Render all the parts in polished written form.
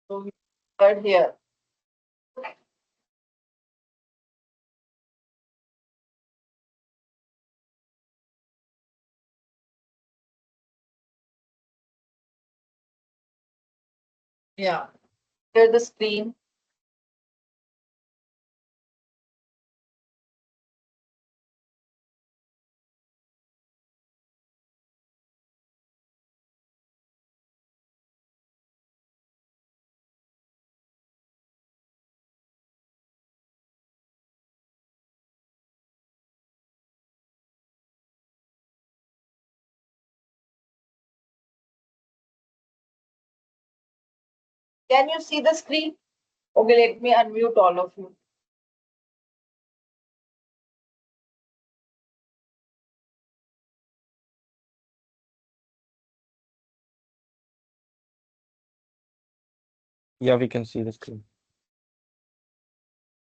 So we are here. Yeah. Here's the screen. Can you see the screen? Okay, let me unmute all of you. Yeah, we can see the screen.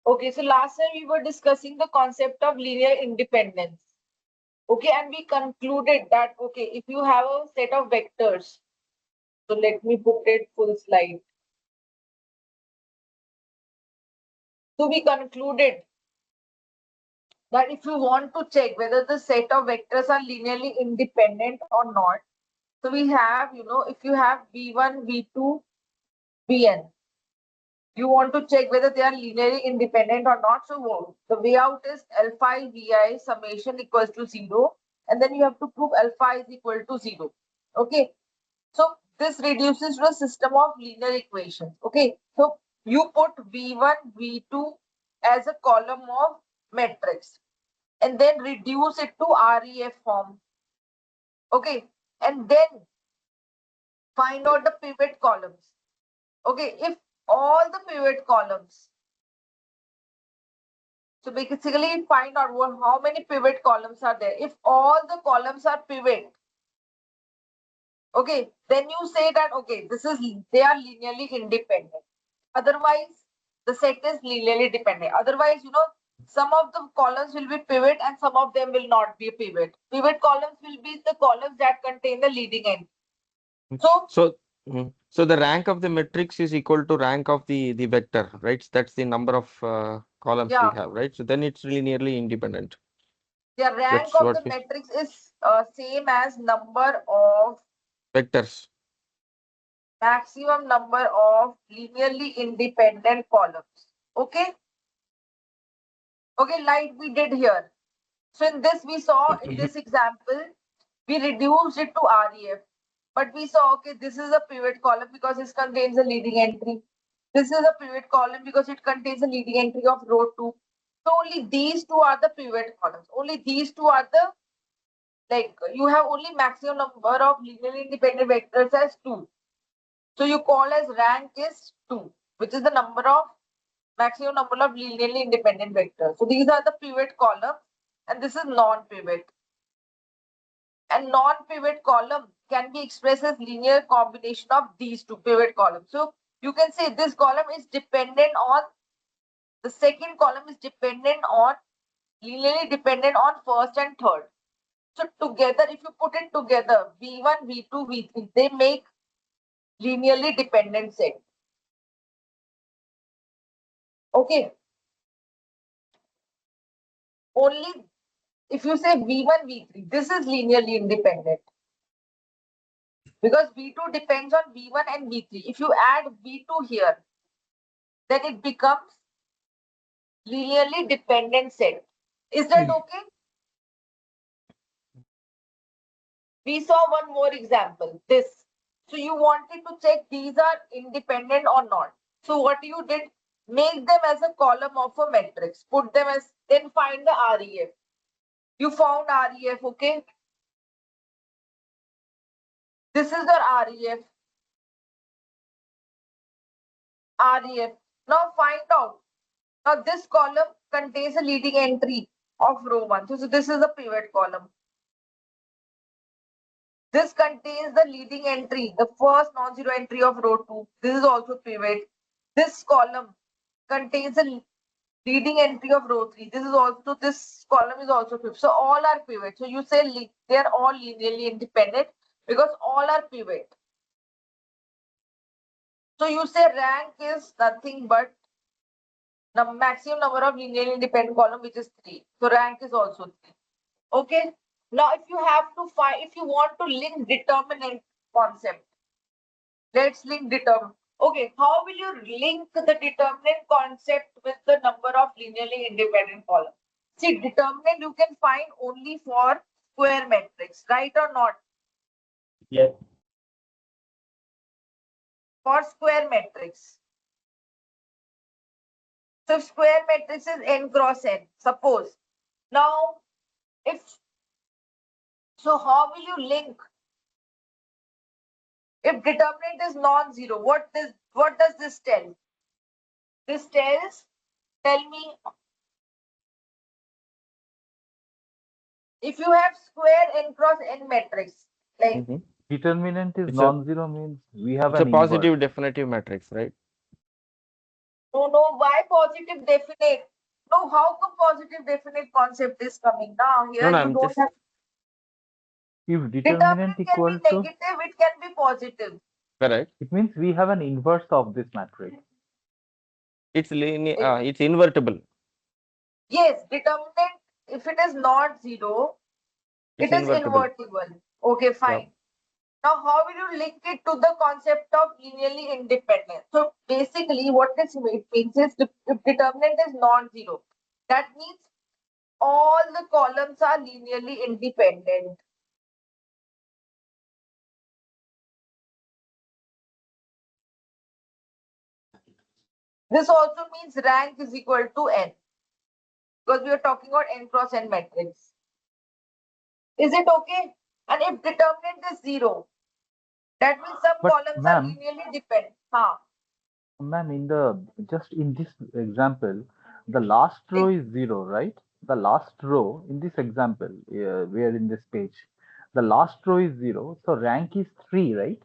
Okay, so last time we were discussing the concept of linear independence. Okay, and we concluded that, okay, if you have a set of vectors, so let me put it full slide. So we concluded that if you want to check whether the set of vectors are linearly independent or not, so we have, if you have v1, v2, vn, you want to check whether they are linearly independent or not. So the way out is alpha vi summation equals to 0, and then you have to prove alpha is equal to 0. Okay, so this reduces to a system of linear equations. Okay, so you put v1, v2 as a column of matrix and then reduce it to REF form. Okay, and then find out the pivot columns. Okay, if all the pivot columns, so basically find out how many pivot columns are there. If all the columns are pivot, okay, then you say that, okay, they are linearly independent. Otherwise, the set is linearly dependent. Otherwise, some of the columns will be pivot and some of them will not be pivot. Pivot columns will be the columns that contain the leading end. So, So the rank of the matrix is equal to rank of the vector, right? That's the number of columns we yeah, have, right? So then it's linearly independent. the rank That's of what the we matrix is same as number of vectors. maximum number of linearly independent columns. Okay. Okay, like we did here. So in this, we saw in this example, we reduced it to REF. But we saw, okay, this is a pivot column because it contains a leading entry. This is a pivot column because it contains a leading entry of row 2. So only these two are the pivot columns. Only these two are the, like, you have only maximum number of linearly independent vectors as 2. So you call as rank is 2, which is the number of maximum number of linearly independent vectors. So these are the pivot columns and this is non-pivot. And non-pivot column can be expressed as linear combination of these two pivot columns. So you can say this column is dependent on, the second column is dependent on, linearly dependent on first and third. So together, if you put it together, v1, v2, v3, they make linearly dependent set. Okay. Only if you say v1, v3, this is linearly independent. Because v2 depends on v1 and v3. If you add v2 here, then it becomes linearly dependent set. Is that okay? We saw one more example, this. So you wanted to check these are independent or not. So what you did, make them as a column of a matrix, put them as, then find the REF. You found REF, okay? This is the REF. REF. Now find out. Now this column contains a leading entry of row 1. So this is a pivot column. This contains the leading entry, the first non-zero entry of row 2. This is also pivot. This column contains a leading entry of row 3. This column is also pivot. So all are pivot. So you say they are all linearly independent because all are pivot. So you say rank is nothing but the maximum number of linearly independent column, which is 3. So rank is also 3. Okay. Now, if you have to find, if you want to link determinant concept, let's link determinant. Okay, how will you link the determinant concept with the number of linearly independent columns? See, determinant you can find only for square matrix, right or not? Yes. For square matrix. So if square matrix is n cross n, suppose. Now, if so, how will you link? If determinant is non-zero, what does this tell? This tell me, if you have square n cross n matrix, like Determinant is It's a non-zero means we have it's a an inverse. positive definitive matrix, right? no, why positive definite? No, how come positive definite concept is coming now? Here No, you I'm don't just have If determinant determinant can be equal to, negative, it can be positive. correct. it means we have an inverse of this matrix. It's linear. It- It's invertible. Yes, determinant, if it is not zero, It's it is invertible. invertible. Okay, fine. Now, how will you link it to the concept of linearly independent? So basically, what this means is if determinant is non-zero, that means all the columns are linearly independent. This also means rank is equal to n, because we are talking about n cross n matrix. Is it okay? And if determinant is zero, that means some But columns are ma'am, linearly dependent. Huh? ma'am, just in this example, the last row is zero, right? The last row in this example, we are in this page. The last row is zero, so rank is three, right?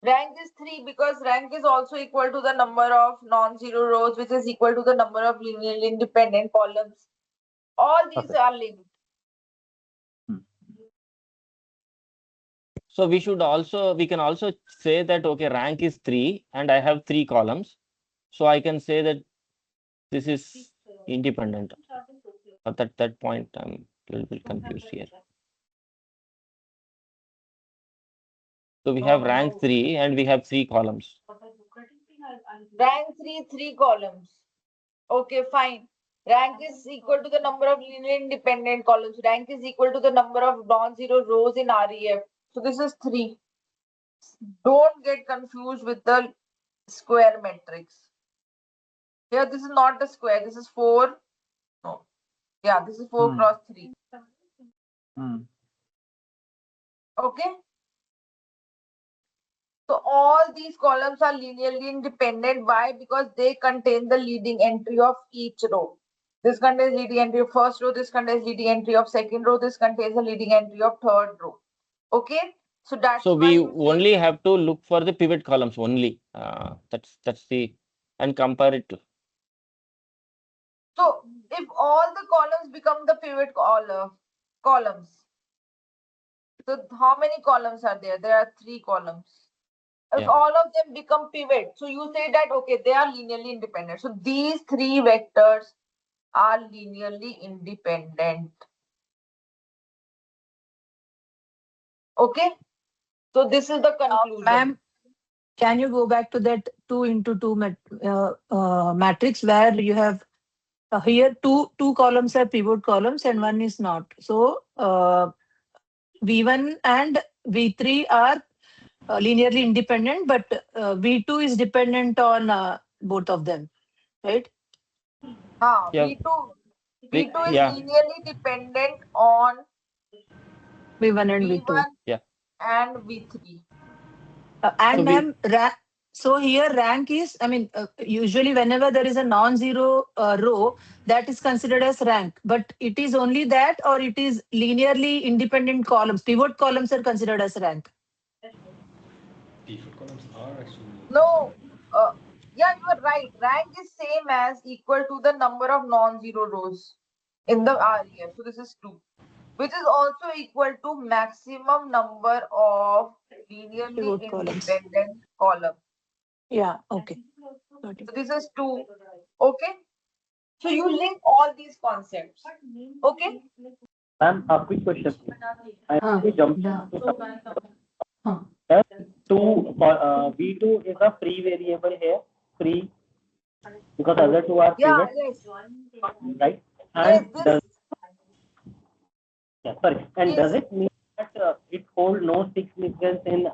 Rank is 3 because rank is also equal to the number of non-zero rows, which is equal to the number of linearly independent columns. All these Perfect. are linked. Hmm. So we can also say that okay, rank is 3 and I have 3 columns. So I can say that this is independent. At that point, I'm a little bit confused here. So we have rank 3 and we have 3 columns. Rank 3, 3 columns. Okay, fine. Rank is equal to the number of linearly independent columns. Rank is equal to the number of non-zero rows in REF. So this is 3. Don't get confused with the square matrix. Here, this is not the square. This is 4. No. Yeah, this is 4 Hmm. cross 3. Hmm. Okay. So all these columns are linearly independent. Why? Because they contain the leading entry of each row. This contains leading entry of first row. This contains leading entry of second row. This contains the leading entry of third row. Okay. So that's So why we you say. only have to look for the pivot columns only. That's the and compare it to. So if all the columns become the pivot columns, so how many columns are there? There are 3 columns. If Yeah. all of them become pivot, so you say that okay, they are linearly independent. So these 3 vectors are linearly independent. Okay. So this is the conclusion. Ma'am, can you go back to that 2 into 2 matrix where you have here two columns are pivot columns and one is not. So V1 and V3 are linearly independent, but V2 is dependent on both of them, right? Yeah. V2 is Yeah. linearly dependent on V1 and V2. V1 Yeah. and V3. So And we ma'am, so here rank is, I mean, usually whenever there is a non-zero row, that is considered as rank. But it is only that, or it is linearly independent columns. Pivot columns are considered as rank. Default columns are actually. No, yeah, you are right. Rank is same as equal to the number of non-zero rows in the REF. So this is 2, which is also equal to maximum number of linearly Pivot columns. independent columns. Yeah. Okay. Got So it. this is 2. Okay. So you link all these concepts. Okay. Ma'am, a quick question. I Huh. actually jumped Yeah. to some. Huh. Yes, V2 is a free variable here, free, because other two are Yeah. pivot, Yes. right? Yes. And This. does, yeah, sorry, and does Yes. it mean that it hold no significance in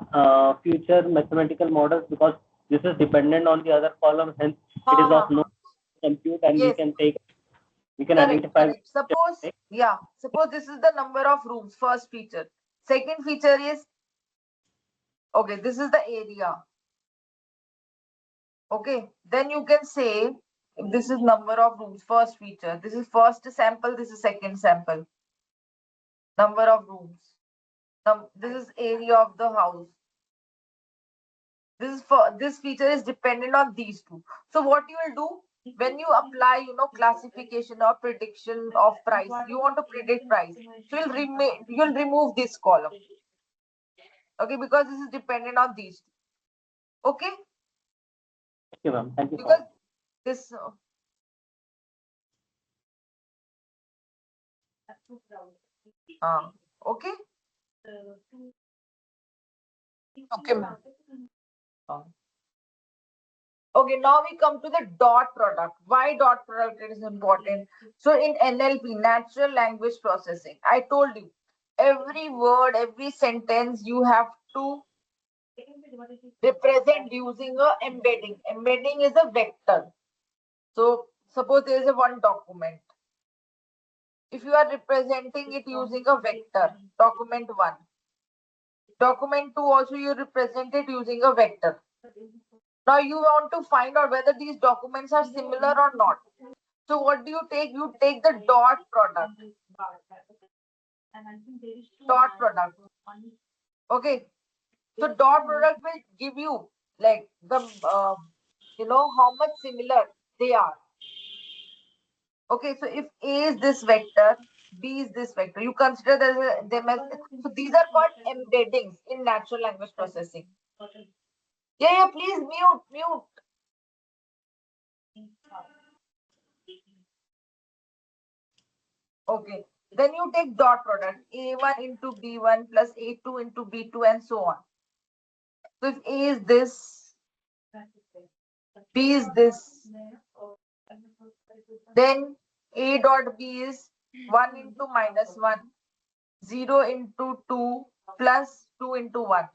future mathematical models, because this is dependent on the other column, hence it is Ha, of ha, no ha. compute, and Yes. we can Correct. identify. Correct. Suppose. Yeah. Suppose this is the number of rooms. First feature. Second feature is, okay, this is the area. Okay. Then you can say if this is number of rooms. First feature. This is first sample. This is second sample. Number of rooms. This is area of the house. This feature is dependent on these two. So what you will do when you apply, classification or prediction of price, you want to predict price. So you'll remove this column. Okay, because this is dependent on these two. Okay, Okay, ma'am. Thank you so because much. this. Okay. Okay, ma'am. Uh, Okay, now we come to the dot product. Why dot product is important? So in NLP, natural language processing, I told you every word, every sentence you have to represent using a embedding. Embedding is a vector. So suppose there is a one document. If you are representing it using a vector, document 1. Document 2 also you represent it using a vector. Now you want to find out whether these documents are similar or not. So what do you take? You take the dot product. Dot product. Okay. So dot product will give you like the how much similar they are. Okay. So if A is this vector, B is this vector, you consider them as, so these are called embeddings in natural language processing. Yeah, yeah. Please mute. Okay. Then you take dot product A1 into B1 plus A2 into B2 and so on. So if A is this, B is this, then A dot B is 1 into minus 1, 0 into 2 plus 2 into 1.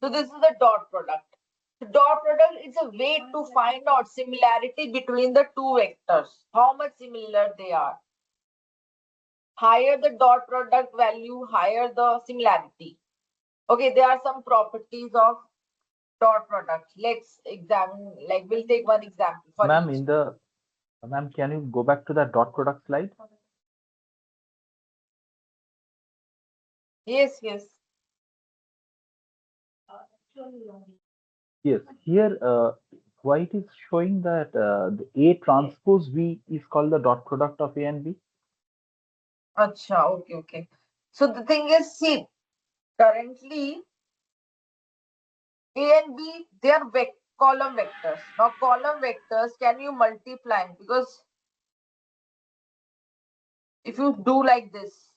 So this is the dot product. The dot product is a way to find out similarity between the two vectors, how much similar they are. Higher the dot product value, higher the similarity. Okay, there are some properties of dot product. Let's examine, like we'll take one example for Ma'am, each. ma'am, can you go back to that dot product slide? Yes, yes. Yes, here why it is showing that the A transpose V is called the dot product of A and B? Acha, okay, okay. So the thing is, see, currently A and B, they are column vectors. Now, column vectors, can you multiply? Because if you do like this,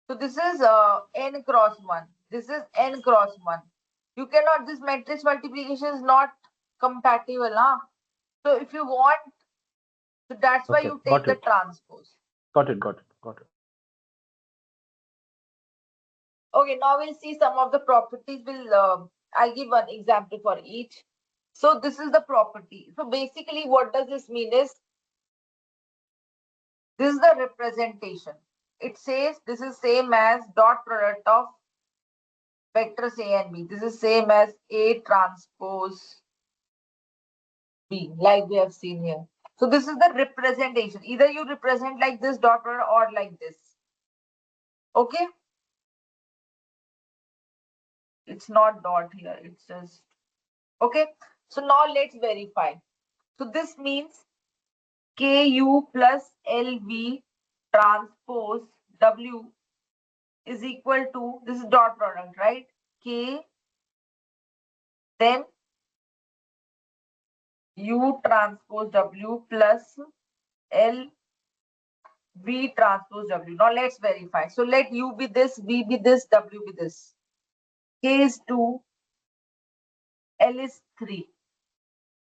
so this is n cross 1. This is n cross 1. You cannot, this matrix multiplication is not compatible. Huh? So if you want, so that's why Okay, you take got the it. transpose. Got it, got it, got it. Okay, now we'll see some of the properties. I'll give one example for each. So this is the property. So basically what does this mean is, this is the representation. It says this is same as dot product of vectors A and B. This is same as A transpose B, like we have seen here. So this is the representation. Either you represent like this dot product or like this. Okay? It's not dot here. It's just, okay. So now let's verify. So this means KU plus LV transpose W is equal to, this is dot product, right? K then U transpose W plus L V transpose W. Now let's verify. So let U be this, V be this, W be this. K is 2, L is 3.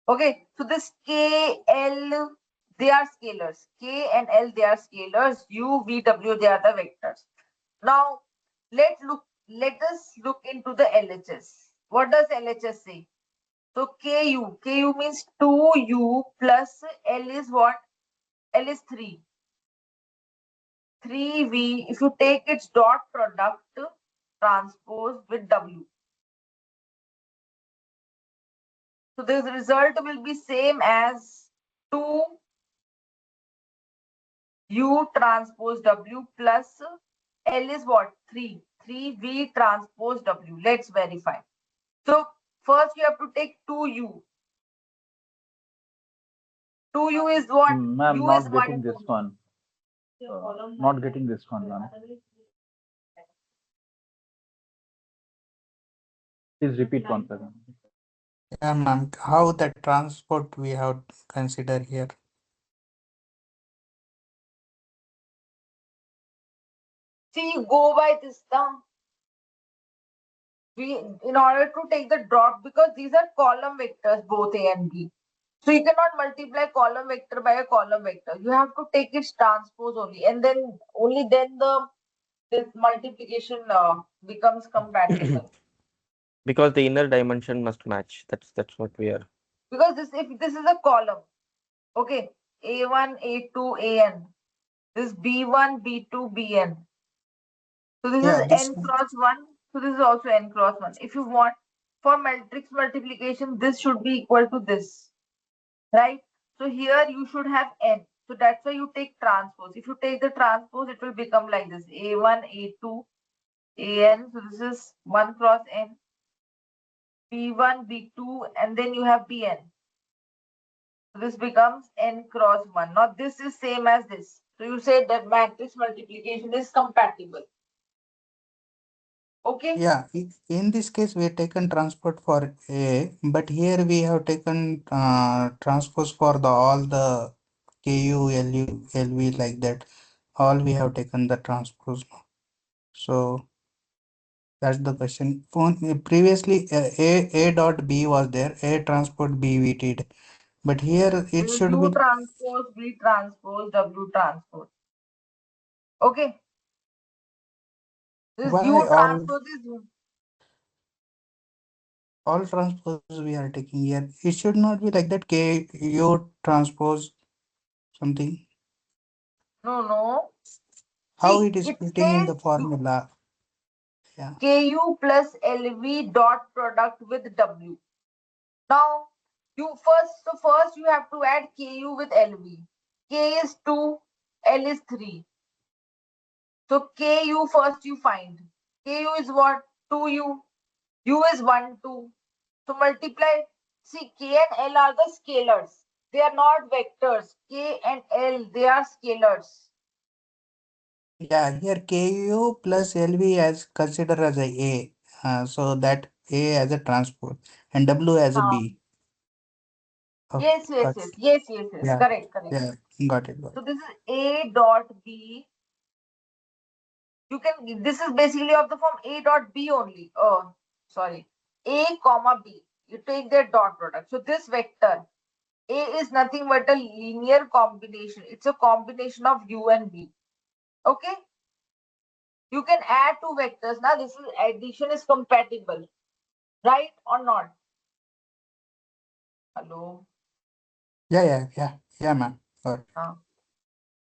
Okay, so this K, L, they are scalars. K and L, they are scalars. U, V, W, they are the vectors. Now let us look into the LHS. What does LHS say? So KU means 2U plus L is what? L is 3. 3V, if you take its dot product transpose with W. So this result will be same as 2U transpose W plus L is what? 3. 3V transpose W. Let's verify. So first you have to take 2U. 2U is what? Ma'am, U is not 1, getting this 2. one. Not getting this one, ma'am. Please repeat once again. Yeah, ma'am. How the transport we have to consider here? See, you go by this now. In order to take the dot, because these are column vectors, both A and B. So you cannot multiply column vector by a column vector. You have to take its transpose only, and then only then this multiplication becomes compatible. Because the inner dimension must match. That's what we are. Because if this is a column, okay, A1, A2, AN. This B1, B2, BN. So this Yeah, is this n cross 1. So this is also n cross 1. If you want for matrix multiplication, this should be equal to this, right? So here you should have n. So that's why you take transpose. If you take the transpose, it will become like this: A1, A2, AN. So this is 1 cross n, B1, B2, and then you have BN. So this becomes n cross 1. Now this is same as this. So you say that matrix multiplication is compatible. Okay. Yeah, in this case we have taken transport for A, but here we have taken transpose for the all the KU, LU, LV like that. All we have taken the transpose. So that's the question. Previously A dot B was there, A transport B we did, but here it should U be. transpose, V transpose, W transpose. Okay. This U Why transpose is all transpose we are taking here? It should not be like that. KU transpose something. no. How See, it is it fitting in says the formula? Yeah. KU plus LV dot product with W. Now, first you have to add KU with LV. K is 2, L is 3. So KU first you find. KU is what? 2U. U is 1, 2. So multiply. See, K and L are the scalars. They are not vectors. K and L, they are scalars. Yeah, here KU plus LV as considered as a A. So that A as a transport and W as a B. Okay, Yes. got yeah, Correct. yeah, got it. So this is A dot B. This is basically of the form A dot B only. Oh, sorry. A comma B. You take their dot product. So this vector A is nothing but a linear combination. It's a combination of U and B. Okay. You can add two vectors. Now this is addition is compatible, right or not? Hello. Yeah, ma'am. Got it.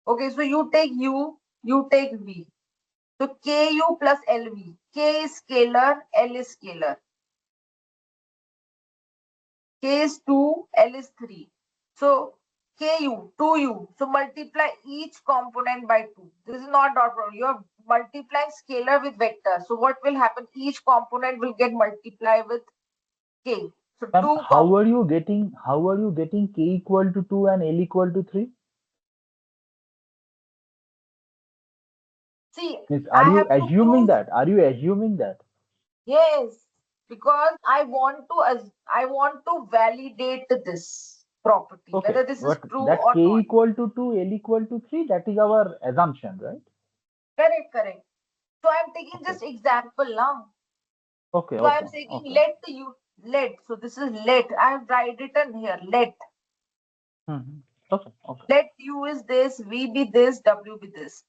Okay, so you take U, you take V. So KU plus LV. K is scalar, L is scalar. K is 2, L is 3. So KU, 2U. So multiply each component by 2. This is not dot product. You are multiplying scalar with vector. So what will happen? Each component will get multiplied with K. So Ma'am, two how are you getting K equal to 2 and L equal to 3? See, Means, I are you have to assuming prove. that? Are you assuming that? Yes. because I want to validate this property, Okay, whether this is but true that or k not. equal to 2, L equal to 3, that is our assumption, right? Correct. So I'm taking Okay. just example now. Okay, So I'm okay, saying okay. let. So this is let. I have written here let. Mhm. Okay, okay. Let U is this, V be this, W be this.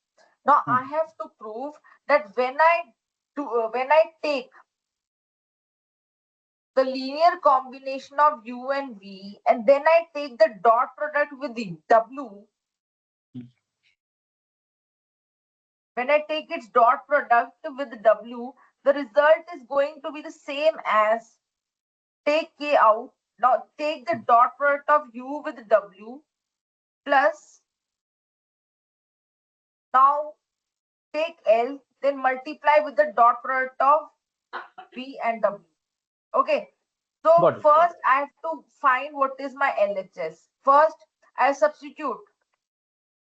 Now I have to prove that when I take the linear combination of U and V, and then I take the dot product with the W, when I take its dot product with W, the result is going to be the same as take K out. Now take the dot product of U with W plus, now take L, then multiply with the dot product of V and W. Okay. So Got it. first I have to find what is my LHS. First I substitute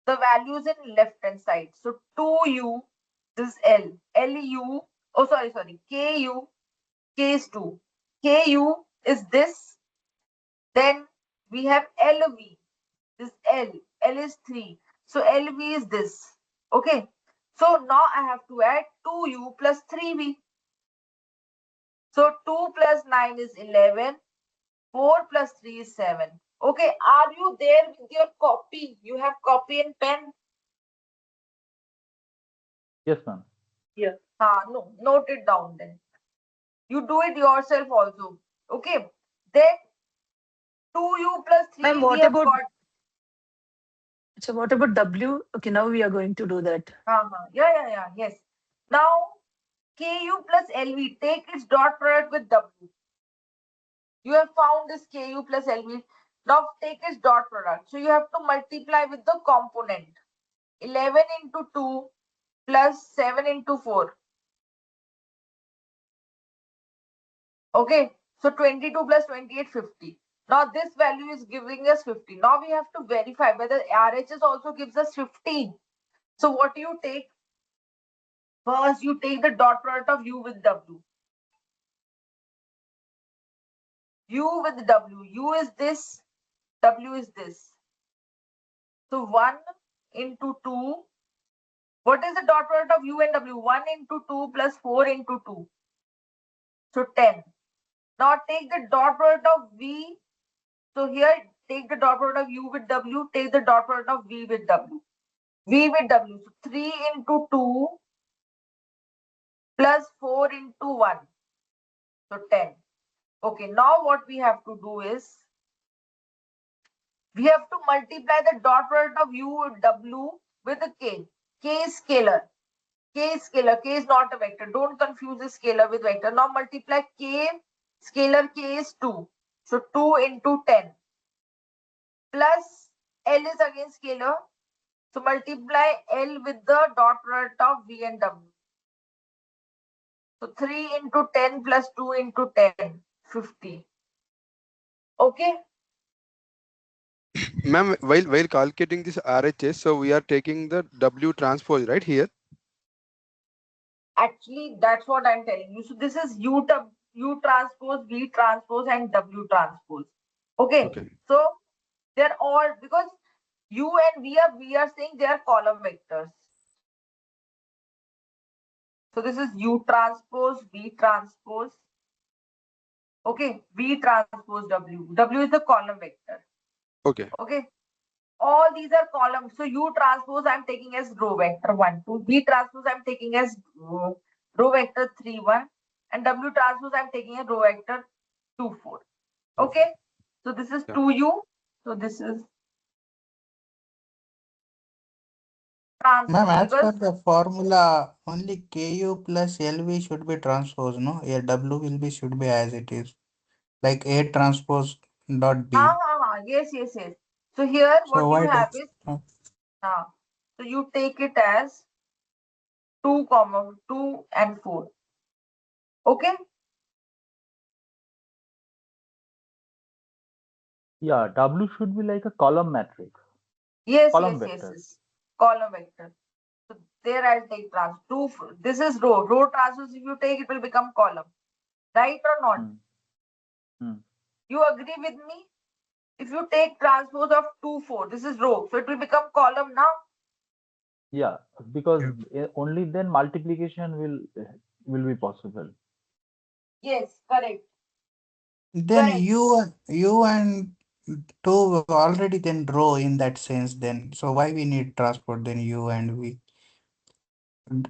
the values in left hand side. So 2U, this is L. LU, oh sorry, KU, K is 2. KU is this. Then we have LV, this L. L is 3. So LV is this. Okay. So now I have to add 2U plus 3V. So 2 plus 9 is 11. 4 plus 3 is 7. Okay, are you there with your copy? You have copy and pen? Yes, ma'am. Yes. No, note it down then. You do it yourself also. Okay, then 2U plus Ma'am, 3 we have got. So what about W? Okay, now we are going to do that. Yeah, yes. Now, KU plus LV, take its dot product with W. You have found this KU plus LV. Now take its dot product. So you have to multiply with the component. 11 into 2 plus 7 into 4. Okay, so 22 plus 28, 50. Now this value is giving us 50. Now we have to verify whether RHS also gives us 15. So what do you take? First, you take the dot product of U with W. U with W. U is this, W is this. So 1 into 2. What is the dot product of U and W? 1 into 2 plus 4 into 2. So 10. Now take the dot product of V. So here, take the dot product of U with W. Take the dot product of V with W. V with W. So 3 into 2 plus 4 into 1. So 10. Okay, now what we have to do is, we have to multiply the dot product of U with W with a K. K is scalar. K is scalar. K is not a vector. Don't confuse the scalar with vector. Now multiply K. Scalar K is 2. So 2 into 10. Plus L is again scalar. So multiply L with the dot product of V and W. So 3 into 10 plus 2 into 10, 50. Okay. Ma'am, while calculating this RHS, so we are taking the W transpose right here. Actually, that's what I'm telling you. So this is U transpose, V transpose, and W transpose. Okay. So they're all, because U and we are saying they are column vectors. So this is U transpose, V transpose. Okay, V transpose W. W is the column vector. Okay. Okay. All these are columns. So U transpose I'm taking as row vector 1, 2. V transpose I'm taking as row vector 3, 1. And W transpose I'm taking as row vector 2, 4. Okay. So this is 2U. So this is Ma'am, transpose, as per because the formula, only KU plus LV should be transpose, no? Here W will be should be as it is, like A transpose dot B. yes. So here So what you why have does? is, so you take it as 2, 2 and 4. Okay. Yeah, W should be like a column matrix. Yes. Column vector. Column vector. So there I'll take trans. This is row. Row transpose, if you take, it will become column. right or not? Hmm. You agree with me? If you take transpose of 2, 4, this is row, so it will become column now. Yeah, because only then multiplication will be possible. Yes, correct. Then you and two already then row in that sense then. So why we need transport then u and v?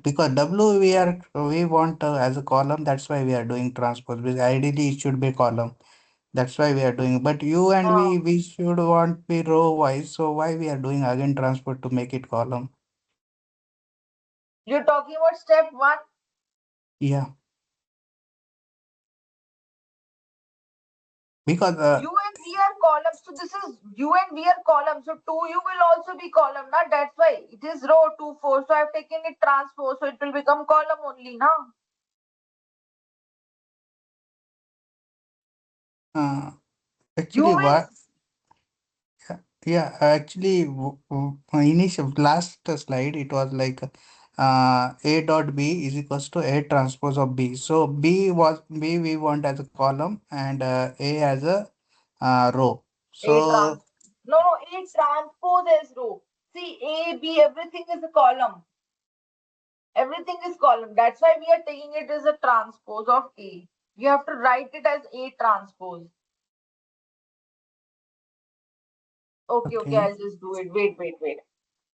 Because w we want as a column. That's why we are doing transpose. Because ideally it should be column. That's why we are doing. But u and we should want be row wise. So why we are doing again transport to make it column? You're talking about step 1. Yeah. Because U and V are columns. So this is U and V are columns. So 2U will also be column. Now that's why it is row 2, 4. So I've taken it transpose. So it will become column only now. actually U what? is Yeah, actually, initial last slide, it was like A dot B is equals to A transpose of B. So B we want as a column and A as a row. A So trans. No, A transpose is row. See, A, B, everything is a column. Everything is column. That's why we are taking it as a transpose of A. You have to write it as A transpose. Okay, okay, I'll just do it. Wait.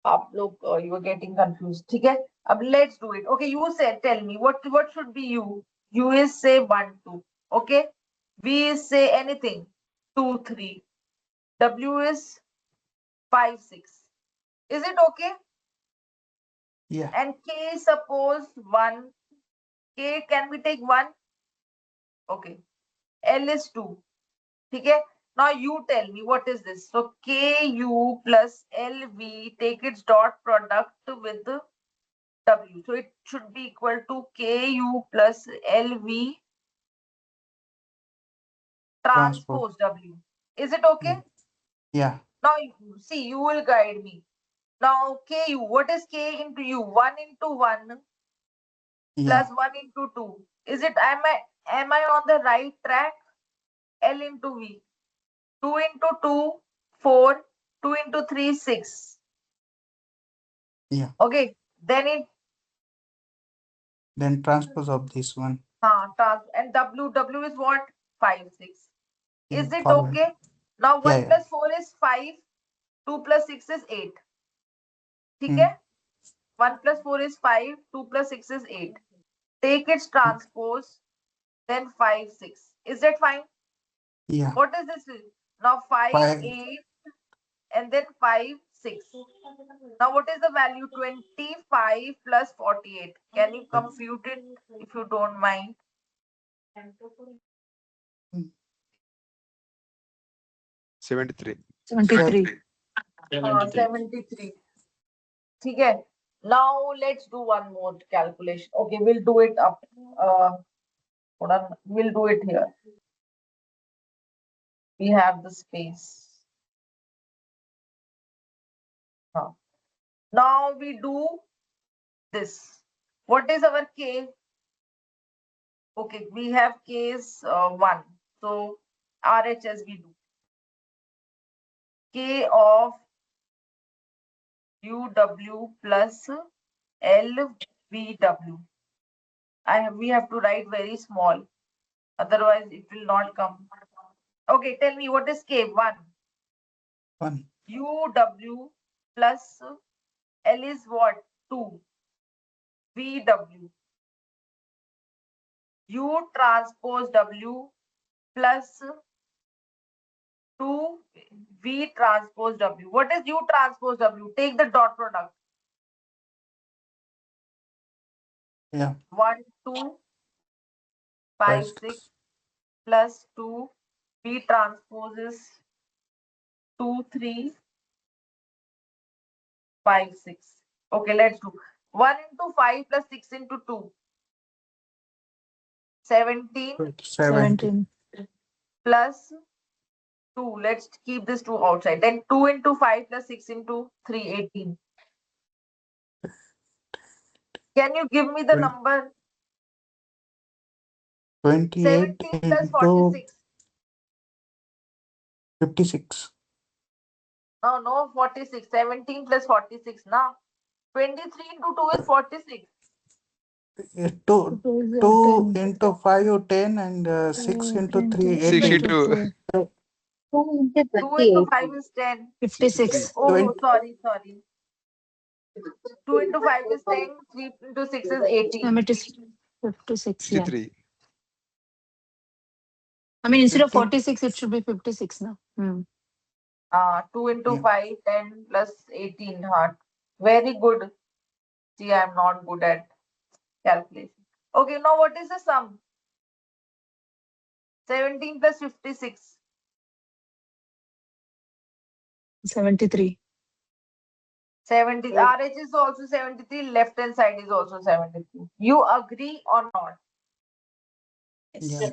आप लोग you were getting confused. ठीक है? अब let's do it. Okay, you said, tell me what should be U? U is say 1, 2. Okay? V is say anything 2, 3. W is 5, 6. Is it okay? yeah, And K suppose 1. K can we take 1? Okay. L is 2. Okay. Now you tell me what is this? So KU plus LV, take its dot product with W. So it should be equal to KU plus LV transpose. transpose W. Is it okay? Yeah, yeah, Now see, you will guide me. Now KU, what is K into U? 1 into 1 yeah, plus 1 into 2. Is it, am I on the right track? L into V. 2 into 2, 4. 2 into 3, 6. yeah. Okay. Then it, Then transpose of this one. and W is what? 5, 6. Yeah, Is it forward. okay? Now Yeah, 1 yeah. plus 4 is 5. 2 plus 6 is 8. ठीक है? Hmm. 1 plus 4 is 5. 2 plus 6 is 8. Take its transpose. Then 5, 6. Is that fine? Yeah. What is this? Now 5, Five. 8. And then 5, 6. Now what is the value? 25 plus 48. Can you compute it if you don't mind? 73. 73. 73. ठीक है? Now let's do one more calculation. Okay, we'll do it up. Hold on. We'll do it here. We have the space. Now we do this. What is our K? Okay, we have K is 1. So RHS we do. K of UW plus LVW. We have to write very small. Otherwise it will not come. Okay, tell me what is K? 1. 1. UW plus L is what? 2. VW. U transpose W plus 2 V transpose W. What is U transpose W? Take the dot product. Yeah. 1, 2, 5, 5, 6 6. plus 2 V transpose is 2, 3, 5, 6. Okay, let's do 1 into 5 plus 6 into 2. 17 17. plus 2. Let's keep this 2 outside. Then 2 into 5 plus 6 into 3, 18. Can you give me the 20. number? 28 17 plus into 46. 56. No, 46. 17 plus 46 now. 23 into 2 is 46. 2 Two is 2 10. into 5 10 and 6 into 3 6 18. into 2 into 5 is 10. 56. Oh, 20. sorry. 2 into 5 is 10. 3 into 6 is 18. It is 56. Yeah. 63. I mean, instead of 50. 46, it should be 56 now. 2 into Yeah. 5, 10 plus 18. Very good. See, I'm not good at calculation. Okay, now what is the sum? 17 plus 56. 73. 70. RH is also 73. Left hand side is also 73. You agree or not? Yeah.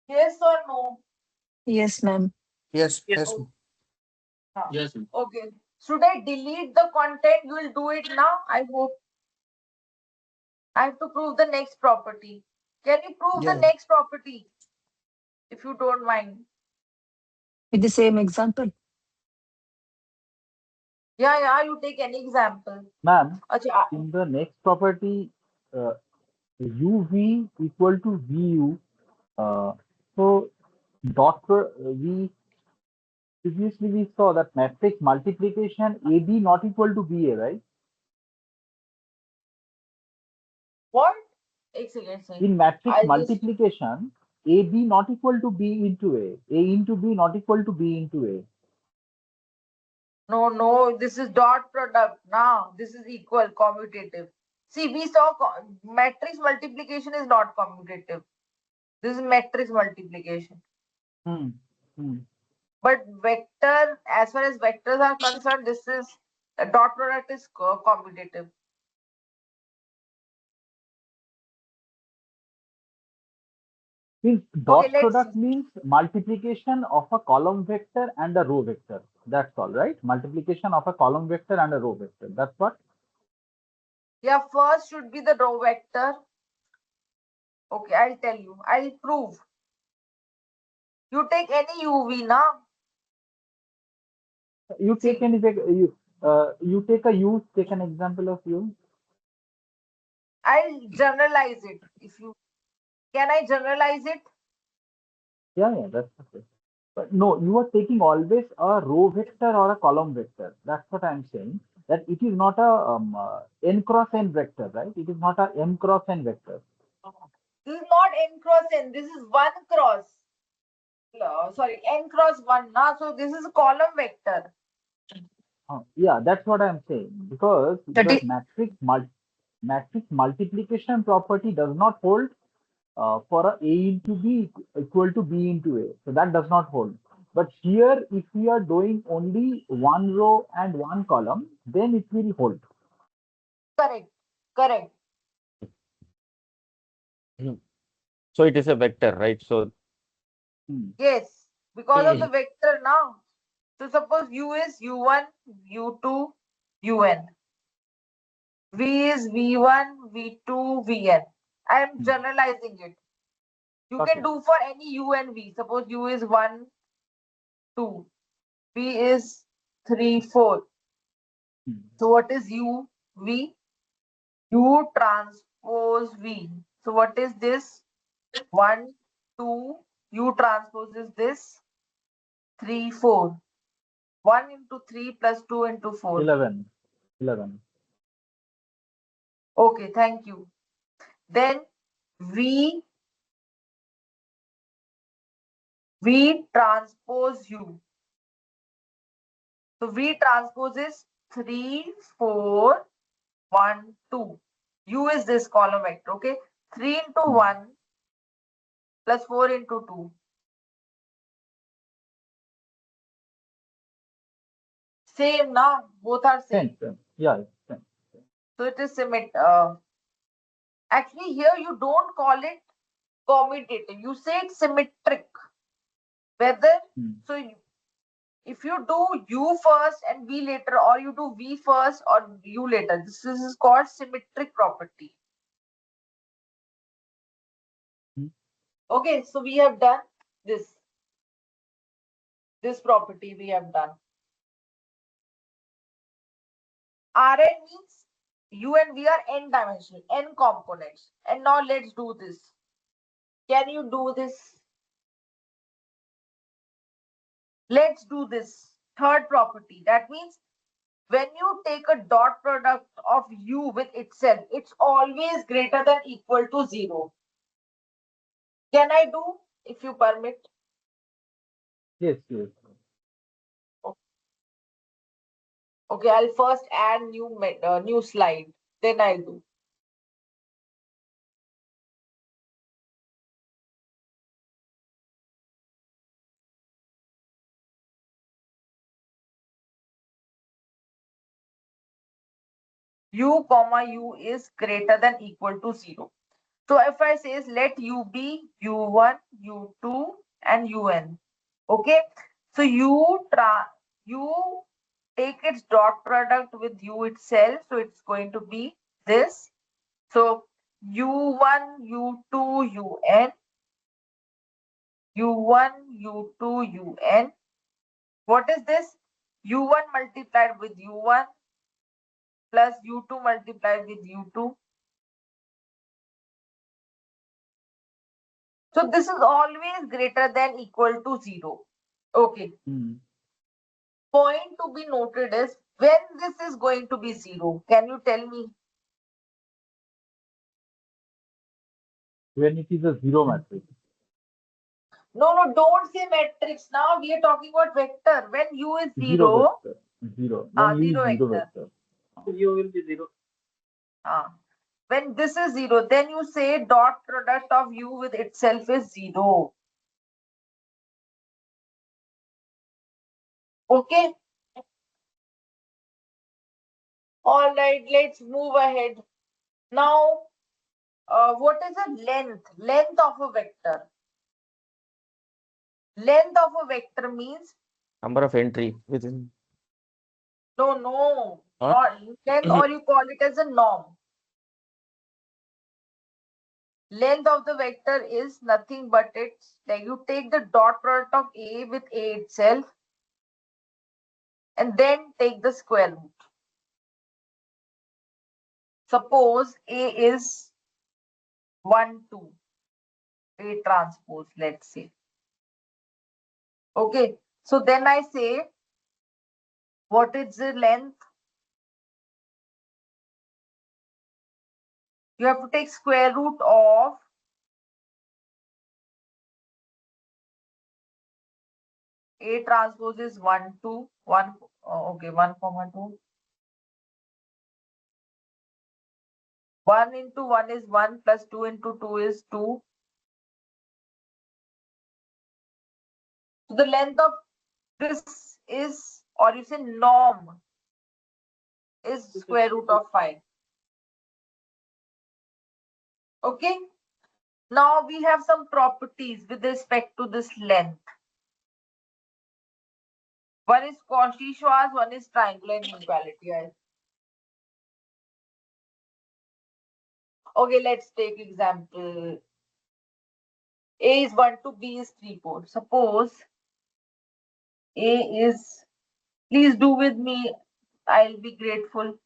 Yes or no? Yes, ma'am. Yes. Oh, okay. Should I delete the content? You will do it now. I hope. I have to prove the next property. Can you prove the Yeah. next property? If you don't mind. With the same example. Yeah, you take any example. Ma'am, Acha, in the next property, uh, UV equal to VU. So we previously we saw that matrix multiplication AB not equal to BA, right? what? Ek second, In matrix I'll just multiplication, AB not equal to B into A into B not equal to B into A. no. This is dot product. Now this is equal commutative. See, we saw matrix multiplication is not commutative. This is matrix multiplication. Hmm. Hmm. But vector, as far as vectors are concerned, this is a dot product is commutative. Means Okay, dot let's product see. means multiplication of a column vector and a row vector. That's all, right? Multiplication of a column vector and a row vector. That's what? Yeah, first should be the row vector. Okay, I'll tell you. I'll prove. You take any UV now. You take See, any you take a use. Take an example of use. I'll generalize it. If you can, I generalize it. Yeah, that's okay. But no, you are taking always a row vector or a column vector. That's what I'm saying. That it is not a n cross n vector, right? It is not a m cross n vector. This is not n cross n. This is one cross. Sorry, n cross one. Now, so this is a column vector. Yeah, that's what I'm saying. Because That the is matrix multiplication property does not hold for a into B equal to B into A. So that does not hold. But here, if we are doing only one row and one column, then it will hold. Correct. So it is a vector, right? So Yes, because of the vector now. So suppose U is U1, U2, UN. V is V1, V2, Vn. I am generalizing it. You Okay. can do for any U and V. Suppose U is 1, 2. V is 3, 4. So what is U? V? U transpose V. So what is this? 1, 2. U transpose is this. 3, 4. 1 into 3 plus 2 into 4. 11. Okay, thank you. Then V transpose U. So V transpose is 3, 4, 1, 2. U is this column vector, okay? 3 into 1 plus 4 into 2. Same now, both are same. Same. Yeah, same. So it is symmetric. Actually, here you don't call it commutative. You say it's symmetric. Whether so if you do U first and V later, or you do V first or U later, this is called symmetric property. Okay, so we have done this. This property we have done. Rn means U and V are n dimensional, n components. And now let's do this. Can you do this? Let's do this. Third property. That means when you take a dot product of U with itself, it's always greater than equal to 0. Can I do, if you permit? Yes, yes. Okay, I'll first add new slide. Then I'll do. U comma U is greater than equal to 0. So if I say let U be U1, U2 and UN. Okay. So U take its dot product with U itself. So it's going to be this. So U1, U2, UN. U1, U2, UN. What is this? U1 multiplied with U1 plus U2 multiplied with U2. So this is always greater than equal to 0. Okay. Point to be noted is when this is going to be 0. Can you tell me? When it is a zero matrix. No, don't say matrix. Now we are talking about vector. When U is 0. Zero vector. Zero. When U Zero is zero vector. vector. U will be 0. When this is 0, then you say dot product of U with itself is 0. Okay. All right, let's move ahead. Now, what is a length? Length of a vector. Length of a vector means Number of entry within. no, Huh? not length, or you call it as a norm. Length of the vector is nothing but it's like you take the dot product of A with A itself and then take the square root. Suppose A is 1, 2, A transpose, let's say. Okay, so then I say, what is the length? You have to take square root of A transpose is 1, 2, 1, okay, 1, 2. 1 into 1 is 1 plus 2 into 2 is 2. So the length of this is, or you say norm, is square root of 5. Okay. Now we have some properties with respect to this length. One is Cauchy-Schwarz, one is triangular inequality. Okay, let's take example. A is 1, 2, B is 3, 4. Suppose A is, please do with me, I'll be grateful.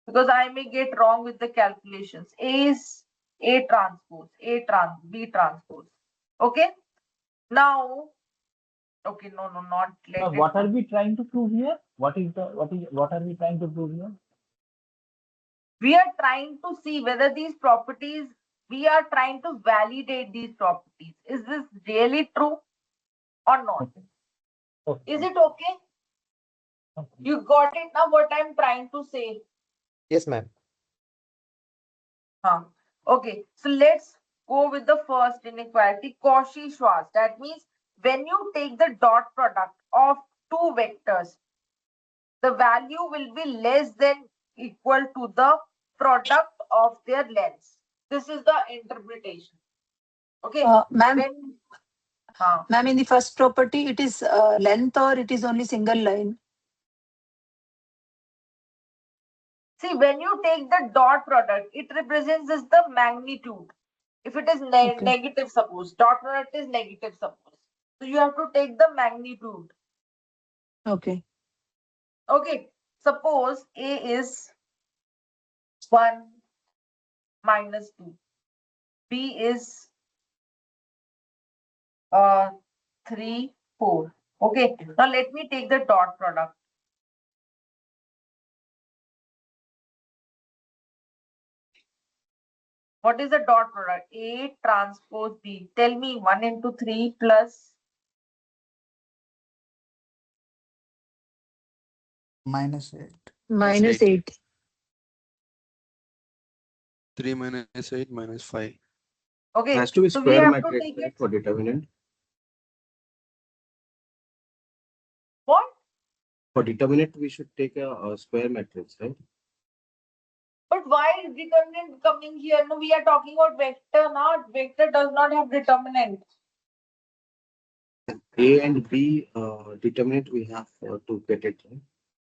Because I may get wrong with the calculations. A is A transpose, B transpose. Okay. Now, okay, no, not let What are we trying to prove here? What are we trying to prove here? We are trying to see whether these properties, we are trying to validate these properties. Is this really true or not? Okay. Is it okay? You got it now what I'm trying to say? Yes, ma'am. Okay, so let's go with the first inequality, Cauchy-Schwarz. That means when you take the dot product of two vectors, the value will be less than equal to the product of their lengths. This is the interpretation. Okay, Ma'am, in the first property, it is length or it is only single line? See, when you take the dot product, it represents as the magnitude. If it is Okay. negative, suppose dot product is negative, suppose. So you have to take the magnitude. Okay. Okay. Suppose A is 1 minus 2. B is 3, 4. Okay. Now let me take the dot product. What is the dot product? A transpose B. Tell me 1 into 3 plus -8. Minus 8. 3 minus 8 minus 5. okay. Has to be So we square have to matrix, take right, it. for determinant. What? For determinant, we should take a square matrix, right? But why is determinant coming here? No, we are talking about vector now. Vector does not have determinant. A and B determinant, we have to get it, right,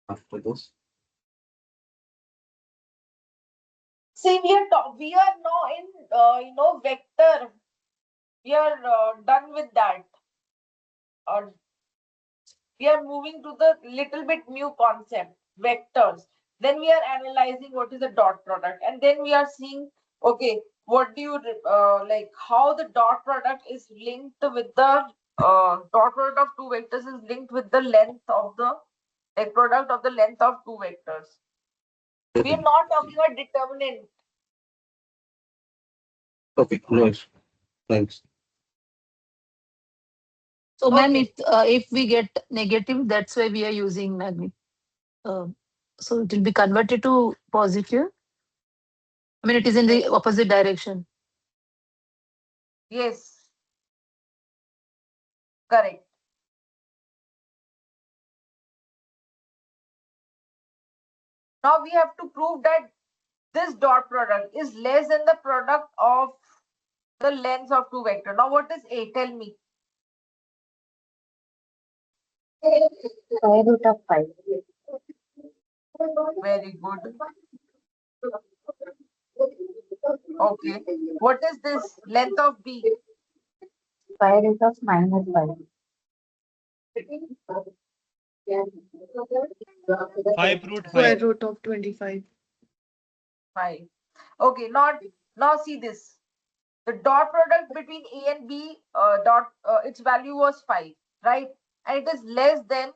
after this. See, we are now in vector. We are done with that. Or we are moving to the little bit new concept, vectors. Then we are analyzing what is the dot product, and then we are seeing, okay, what do you like? How the dot product is linked with the dot product of two vectors is linked with the length of the product of the length of two vectors. We are not talking about determinant. Okay, no issue. Thanks. So, ma'am, Okay. if we get negative, that's why we are using magnet. So it will be converted to positive. I mean, it is in the opposite direction. Yes. Correct. Now we have to prove that this dot product is less than the product of the lengths of two vectors. Now what is A? Tell me. Square root of 5. Very good. Okay. What is this? Length of B? Square root of -5. 5 root Square 5. root of 25. 5. Okay. Now see this. The dot product between A and B its value was 5, right? And it is less than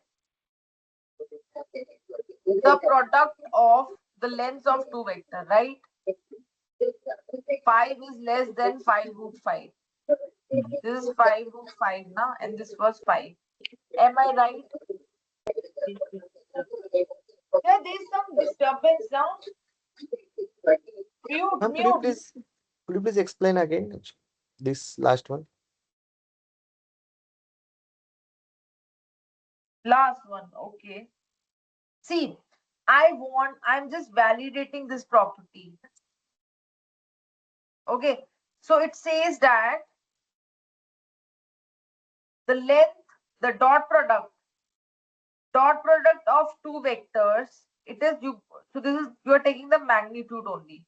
the product of the lengths of two vectors, right? 5 is less than 5 root 5. This is 5 root 5 now, and this was 5. Am I right? Yeah, there's some disturbance now. Mute, Ma'am, mute. could you please explain again this last one? Last one, okay. See, I'm just validating this property. Okay, so it says that the length, the dot product of two vectors, it is you. So this is you are taking the magnitude only.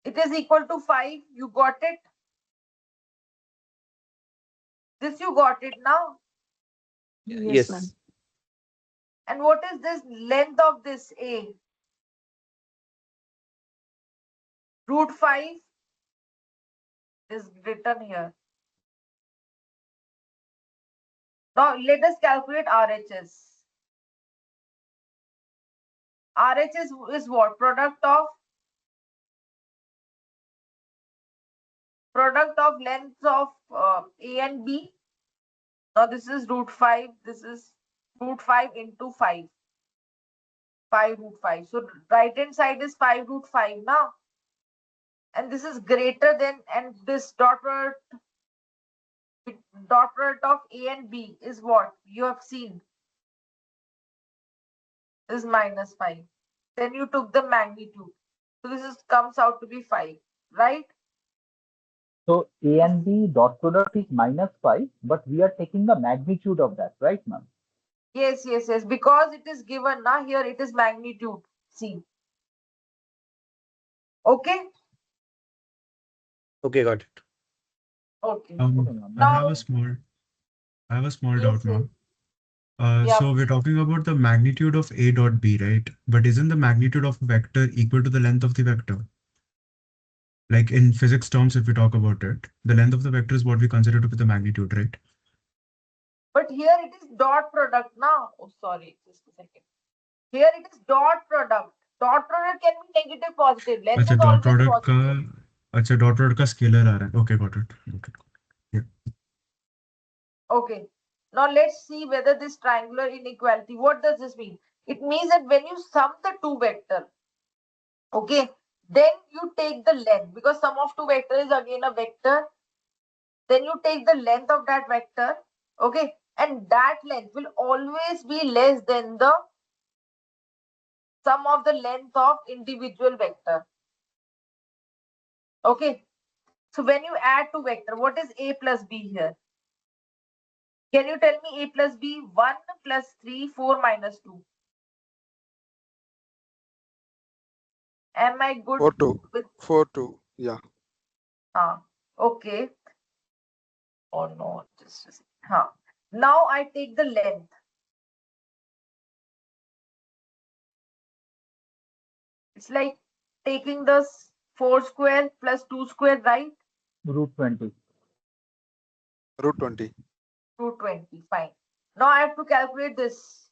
It is equal to 5. You got it. This you got it now. Yes, ma'am. And what is this length of this A? Root 5 is written here. Now let us calculate RHS. RHS is what? Product of lengths of A and B. Now this is root 5. This is root 5 into 5. 5 root 5. So right hand side is 5 root 5 now. And this is greater than, and this dot product of A and B is what? You have seen. This is -5. Then you took the magnitude. So this comes out to be 5, right? So A and B dot product is -5, but we are taking the magnitude of that, right, ma'am? Yes. Because it is given now here, it is magnitude. See. Okay. Okay, got it. Okay. Okay, I ma'am. have Now, a small yes, doubt, yes. ma'am. Yeah. So we're talking about the magnitude of A dot B, right? But isn't the magnitude of a vector equal to the length of the vector? Like in physics terms, if we talk about it, the length of the vector is what we consider to be the magnitude, right? But here it is dot product now. Oh, sorry, just a second. Here it is dot product. Dot product can be negative, positive. Length अच्छा is dot always product का positive. अच्छा dot product का scalar आ रहा है okay got it okay Okay. Now let's see whether this triangular inequality, what does this mean? It means that when you sum the two vector, okay, then you take the length, because sum of two vector is again a vector. Then you take the length of that vector, okay, and that length will always be less than the sum of the length of individual vector. Okay. So when you add two vector, what is a plus b here? Can you tell me a plus b? 1 plus 3, 4 minus 2. Am I good 4-2. with 4-2. Yeah. okay. Oh no, just a second. Now I take the length. It's like taking the 4 square plus 2 square, right? Root 20. Root 20. Root 20. Fine. Now I have to calculate this.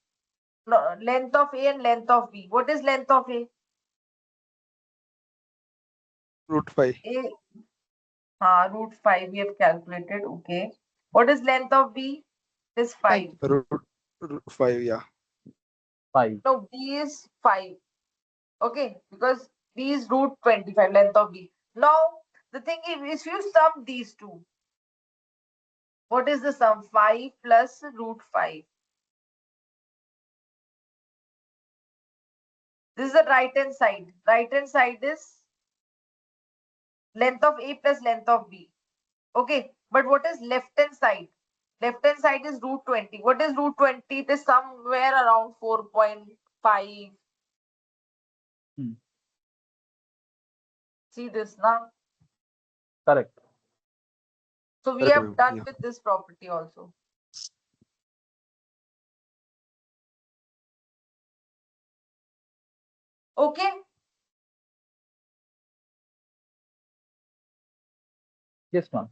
No, length of A and length of B. What is length of A? Root 5. Root 5 we have calculated. Okay. What is length of B? It is 5. Root 5. Yeah. 5. No, B is 5. Okay. Because B is root 25, length of B. Now, the thing is, if you sum these two, what is the sum? 5 plus root 5. This is the right hand side. Right hand side is length of A plus length of B. Okay. But what is left hand side? Left hand side is root 20. What is root 20? It is somewhere around 4.5. See this now. Correct. So we Correct, have ma'am. done Yeah. with this property also. Okay. Yes, ma'am.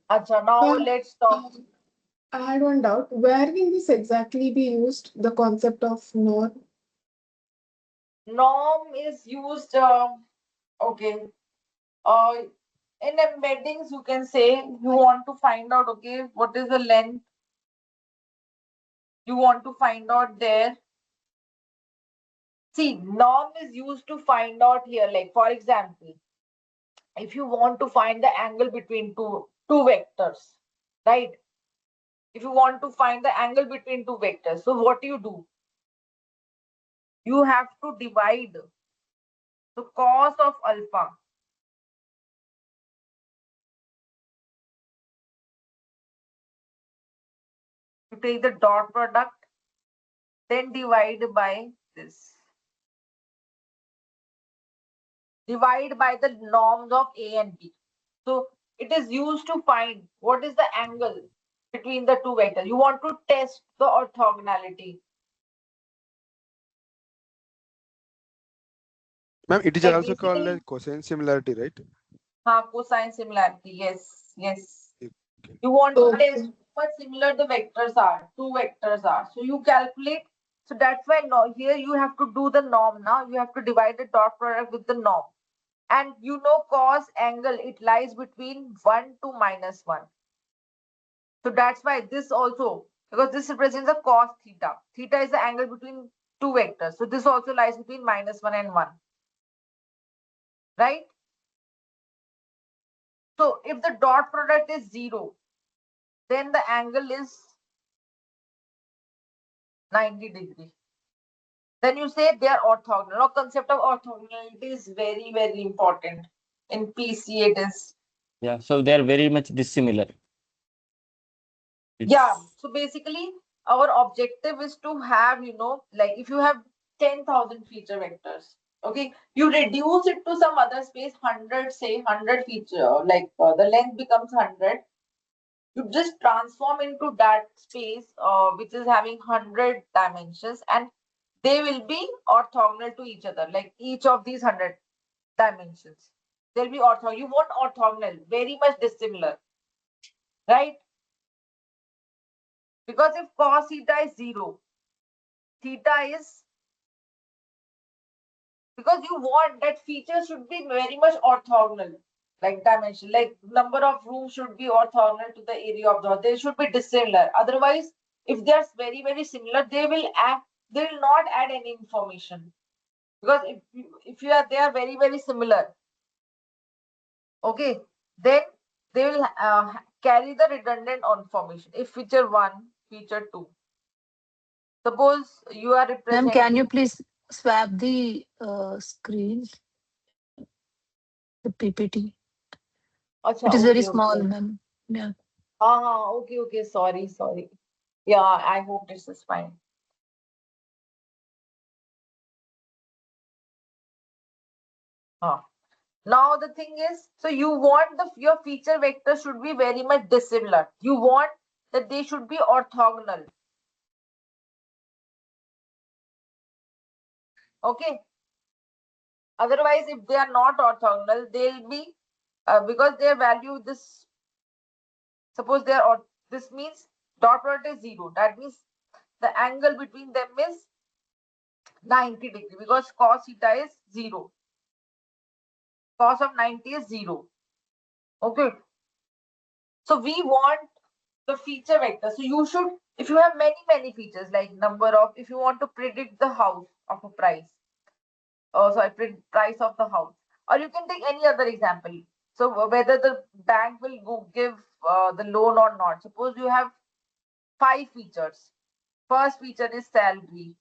Acha, now Well, let's talk. I had one doubt. Where can this exactly be used, the concept of norm? Norm is used, okay. In embeddings, you can say you want to find out, okay, what is the length you want to find out there. See, norm is used to find out here, like for example, if you want to find the angle between two vectors, right? If you want to find the angle between two vectors, so what do? You have to divide the cos of alpha. You take the dot product, then divide by this. Divide by the norms of A and B. So it is used to find what is the angle between the two vectors. You want to test the orthogonality. Ma'am, it is Like also called basically, as cosine similarity, right? cosine similarity. Yes, yes. Okay. You want to test Okay. how much similar the vectors are. Two vectors are. So you calculate. So that's why now here you have to do the norm. Now you have to divide the dot product with the norm. And you know cos angle, it lies between 1 to minus 1. So that's why this also, because this represents a cos theta. Theta is the angle between two vectors. So this also lies between minus 1 and 1. Right? So if the dot product is 0, then the angle is 90 degrees. Then you say they are orthogonal. Now concept of orthogonality is very, very important. In PC it is. Yeah, so they are very much dissimilar. Yeah. So basically our objective is to have, like if you have 10,000 feature vectors, Okay, you reduce it to some other space, 100, say 100 feature, like the length becomes 100. You just transform into that space which is having 100 dimensions, and they will be orthogonal to each other, like each of these 100 dimensions. They'll be orthogonal. You want orthogonal, very much dissimilar, right? Because if cos theta is 0, theta is, because you want that feature should be very much orthogonal, like dimension, like number of rooms should be orthogonal to the area of the, they should be dissimilar. Otherwise, if they are very, very similar, they will not add any information. Because if you are, they are very, very similar. Okay, then they will carry the redundant information. If feature 1, feature 2. Suppose you are Ma'am, representing. can you please swap the screen, the PPT? Achha, It is very okay, small, okay. ma'am. Yeah. Okay, sorry. Yeah, I hope this is fine. Now the thing is, so you want your feature vector should be very much dissimilar. You want that they should be orthogonal. Okay. Otherwise, if they are not orthogonal, they'll be because their value this. Suppose they are, this means dot product is 0. That means the angle between them is 90 degree, because cos theta is 0. Cos of 90 is 0. Okay. So we want the feature vector. So you should, if you have many features, like number of, if you want to predict the house of a price, price of the house, or you can take any other example. So whether the bank will give the loan or not. Suppose you have 5 features. First feature is salary.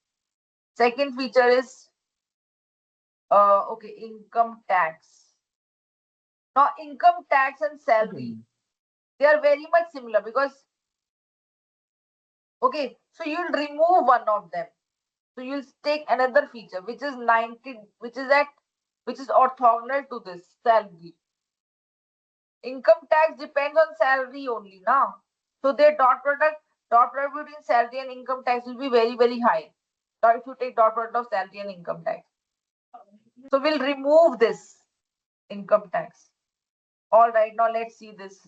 Second feature is income tax. Now income tax and salary, they are very much similar, because okay, so you'll remove one of them. So you'll take another feature which is 90, which is orthogonal to this salary. Income tax depends on salary only now. So their dot product between salary and income tax will be very, very high. Now if you take dot product of salary and income tax. So we'll remove this income tax. All right, now let's see this.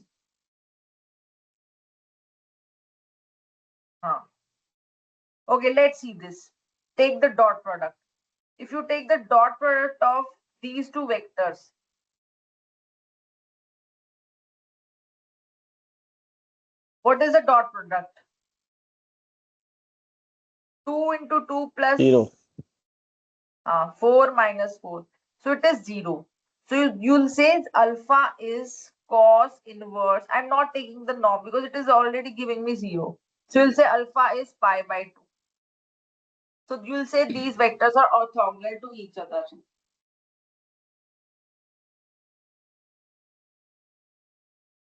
Okay, let's see this. Take the dot product. If you take the dot product of these two vectors, what is the dot product? 2 into 2 plus 0. 4 minus 4. So it is 0. So you'll say alpha is cos inverse. I'm not taking the norm because it is already giving me 0. So you'll say alpha is pi by 2. So you'll say these vectors are orthogonal to each other.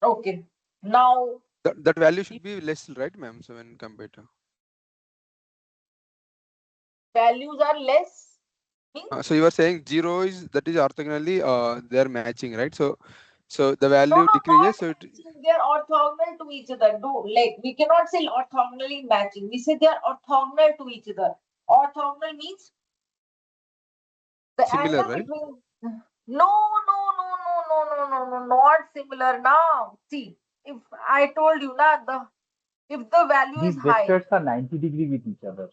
Okay. Now That value should be less, right, ma'am? So when compared to values are less. so you are saying 0 is orthogonally they are matching, right? So the value decreases. So they are orthogonal to each other. No, like we cannot say orthogonally matching. We say they are orthogonal to each other. Orthogonal means the similar, angle right? between. No, not similar now. See, if I told you now, if the value These is high. vectors are 90 degree with each other.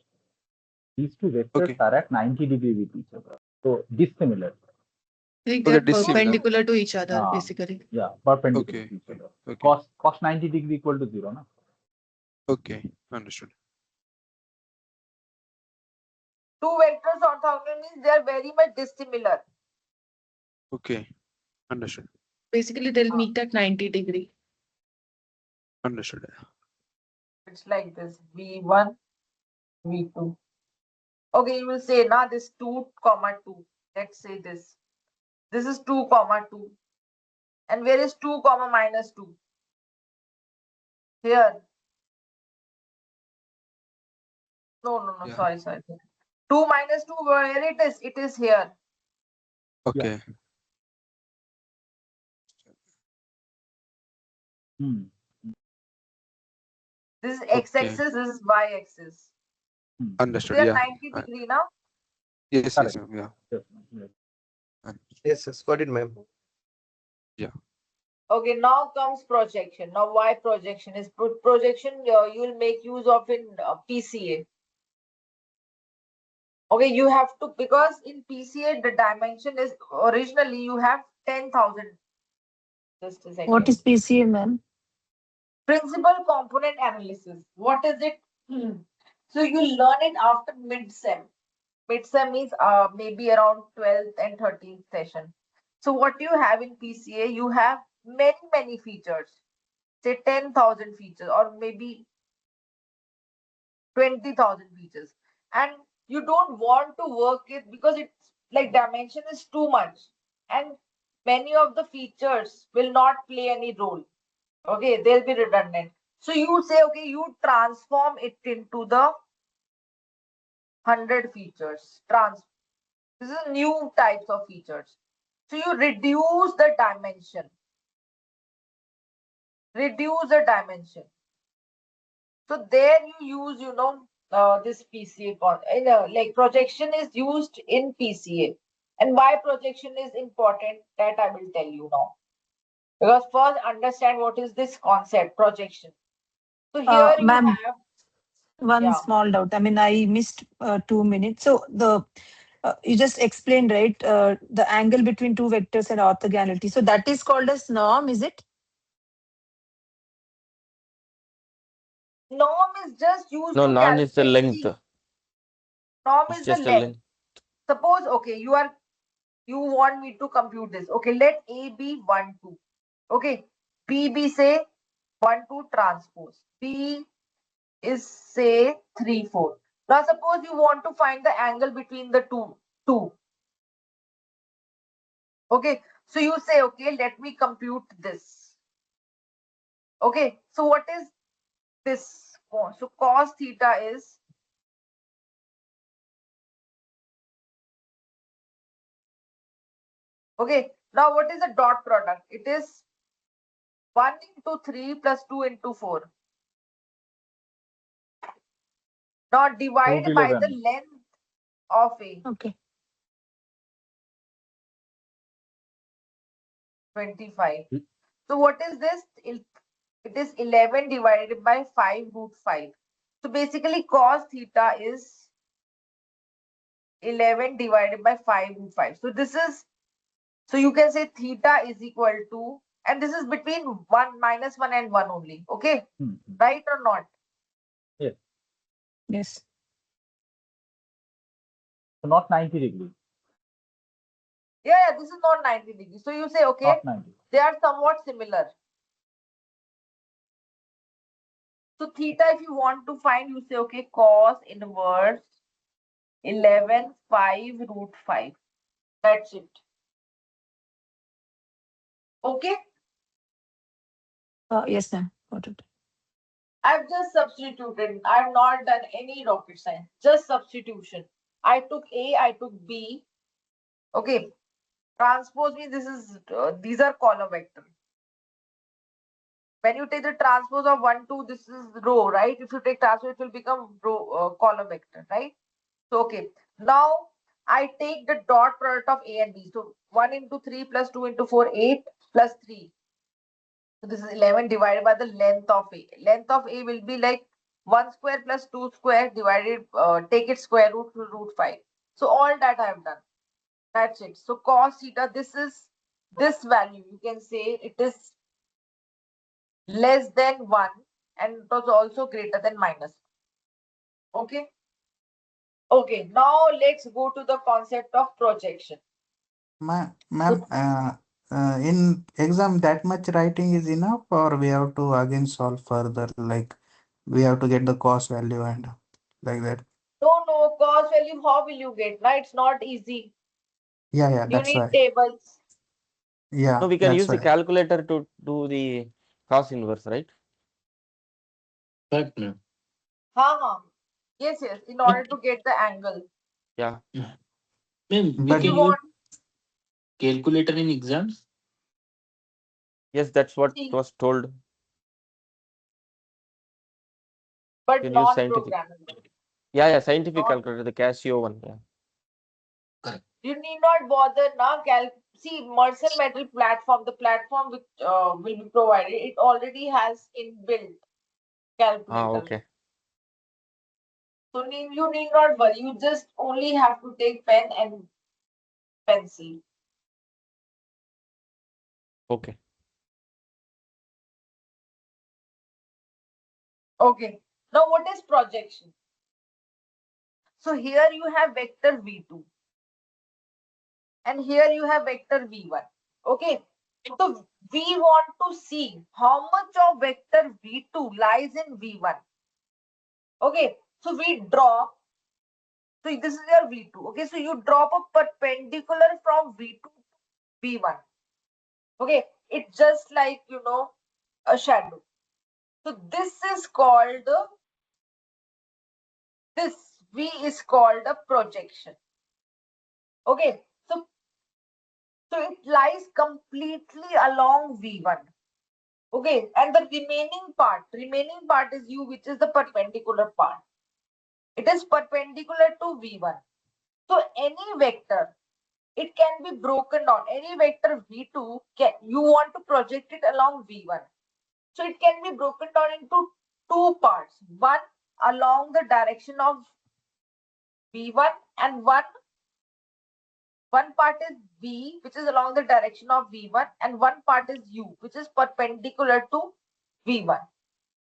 These two vectors are at 90 degree with each other. So dissimilar. Like they're perpendicular to each other, basically. Yeah, perpendicular to each other. Cos 90 degree equal to 0, na? Okay, understood. Two vectors orthogonal means they are very much dissimilar. Okay, understood. Basically, they'll meet at 90 degree. Understood. It's like this, V1, V2. Okay, you will say now this 2, 2. Let's say this. This is 2, 2. And where is 2, minus 2? Here. No, Yeah. sorry. 2 minus 2, where it is? It is here. Okay. Hmm. This is Okay. x-axis, this is y-axis. Understood. They are Yeah. 90 degree now. Yes, Correct. ma'am. Yeah. Yes, ma'am. Yes, got it, ma'am. Yeah. Okay, now comes projection. Now, why projection? Is projection you will make use of in PCA. Okay, you have to, because in PCA the dimension is originally you have 10,000. Just a second. What is PCA, ma'am? Principal component analysis. What is it? So you learn it after mid-sem. Mid-sem means maybe around 12th and 13th session. So what you have in PCA, you have many features. Say 10,000 features or maybe 20,000 features. And you don't want to work it because it's like dimension is too much. And many of the features will not play any role. Okay, they'll be redundant. So you say, okay, you transform it into the 100 features. This is new types of features. So you reduce the dimension. Reduce the dimension. So there you use, this PCA. Like projection is used in PCA. And why projection is important, that I will tell you now. Because first understand what is this concept, projection. So here you Ma'am, have one yeah. small doubt. I mean, I missed 2 minutes. So you just explained, right? The angle between two vectors and orthogonality. So that is called as norm, is it? Norm is just used No, to norm is the calculate. length. See, norm It's is the just a length. length. Suppose, okay, you want me to compute this. Okay, let A be 1, 2. Okay, B be say 1, 2 transpose. B is say 3, 4. Now suppose you want to find the angle between the two. Okay, so you say, okay, let me compute this. Okay, so what is this? So cos theta is okay. Now what is the dot product? It is 1 into 3 plus 2 into 4. Now divide Root by the 11. length of A. Okay. 25. So what is this? It is 11 divided by 5 root 5. So basically cos theta is 11 divided by 5 root 5. So this is, so you can say theta is equal to, and this is between 1, -1 and 1 only. Okay, right or not? Yes. Yes. So not 90 degrees. Yeah, this is not 90 degrees. So you say, okay, Not 90. they are somewhat similar. So theta, if you want to find, you say, okay, cos inverse 11 5 root 5. That's it. Okay, Yes, ma'am. Got it. I've just substituted. I've not done any rocket science, just substitution. I took A, I took B. Okay, transpose means this is these are column vector. When you take the transpose of 1, 2, this is row, right? If you take transpose, it will become row column vector, right? So okay, now I take the dot product of A and B. So 1 into 3 plus 2 into 4, 8 plus 3. So this is 11 divided by the length of A. Length of A will be like 1 square plus 2 square divided, take its square root to root 5. So all that I have done. That's it. So cos theta, this is this value. You can say it is less than 1 and it was also greater than minus. Okay. Okay. Now let's go to the concept of projection. Ma'am, in exam that much writing is enough, or we have to again solve further, like we have to get the cost value and like that? No, cos value, how will you get? No, it's not easy. Yeah, You that's need why. tables. Yeah, No, we can that's use the why. calculator to do the cos inverse, right? Correct, ma'am. Yes, in order to get the angle. Yeah. Ma'am, we But If you can use want, calculator in exams? Yes, that's what See, was told. but You use scientific. non-programmable. Yeah, scientific Not, calculator, the Casio one. Yeah. Correct. you need not bother now. See, Mercer Metal platform, the platform which will be provided, it already has inbuilt calculator. Okay. So you need not worry. You just only have to take pen and pencil. Okay. Okay. Now what is projection? So here you have vector V2 and here you have vector V1. Okay. So we want to see how much of vector V2 lies in V1. Okay. So we draw. So this is your V2. Okay. So you drop a perpendicular from V2 to V1. Okay. It's just like, a shadow. So this is called, this V is called a projection. Okay. So it lies completely along V1. Okay. And the remaining part is U, which is the perpendicular part. It is perpendicular to V1. So any vector, it can be broken down. Any vector V2, you want to project it along V1. So it can be broken down into two parts. One along the direction of V1 and one part is V, which is along the direction of V1, and one part is U, which is perpendicular to V1.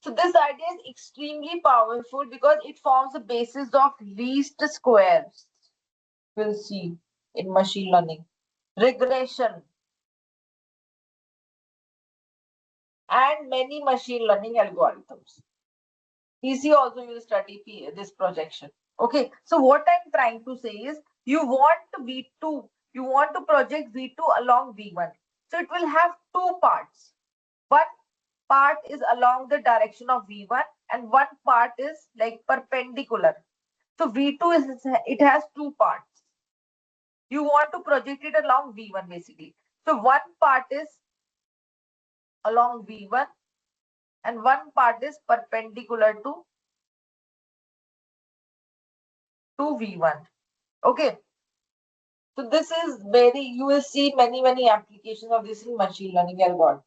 So this idea is extremely powerful because it forms the basis of least squares. We'll see in machine learning, regression, and many machine learning algorithms. PC also will study this projection. Okay, so what I'm trying to say is you want V2, you want to project V2 along V1. So it will have two parts. One part is along the direction of V1 and one part is like perpendicular. So V2 it has two parts. You want to project it along V1 basically. So one part is along V1 and one part is perpendicular to V1. Okay. So this is you will see many applications of this in machine learning algorithm.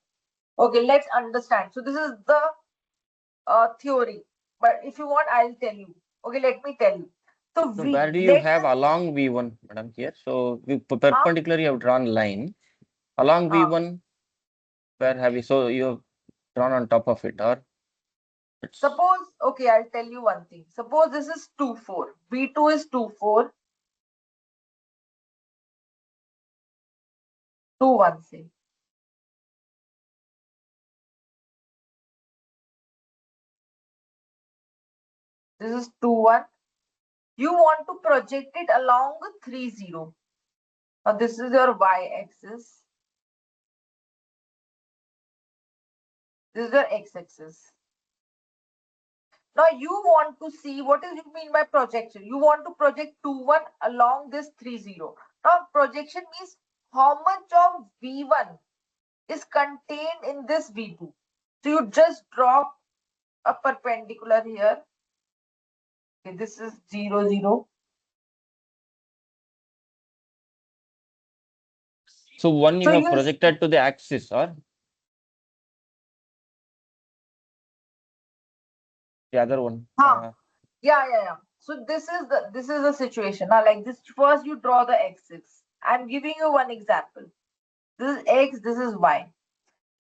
Okay, let's understand. So this is the theory. But if you want, I'll tell you. Okay, let me tell you. So where do you have along V1, madam, here? So perpendicularly you have drawn line. Along V1, where have you? So you have drawn on top of it, or? Suppose, okay, I'll tell you one thing. Suppose this is 2, 4. V2 is 2, 4. 2, 1, say. This is 2, 1. You want to project it along 3, 0. Now this is your y-axis. This is your x-axis. Now you want to see what does it mean by projection. You want to project 2, 1 along this 3, 0. Now projection means how much of V1 is contained in this V2. So you just drop a perpendicular here. Okay, this is 0, 0. So one you have projected to the axis, or the other one? Yeah. So this is the situation. Now, like this, first you draw the axis. I'm giving you one example. This is x, this is y.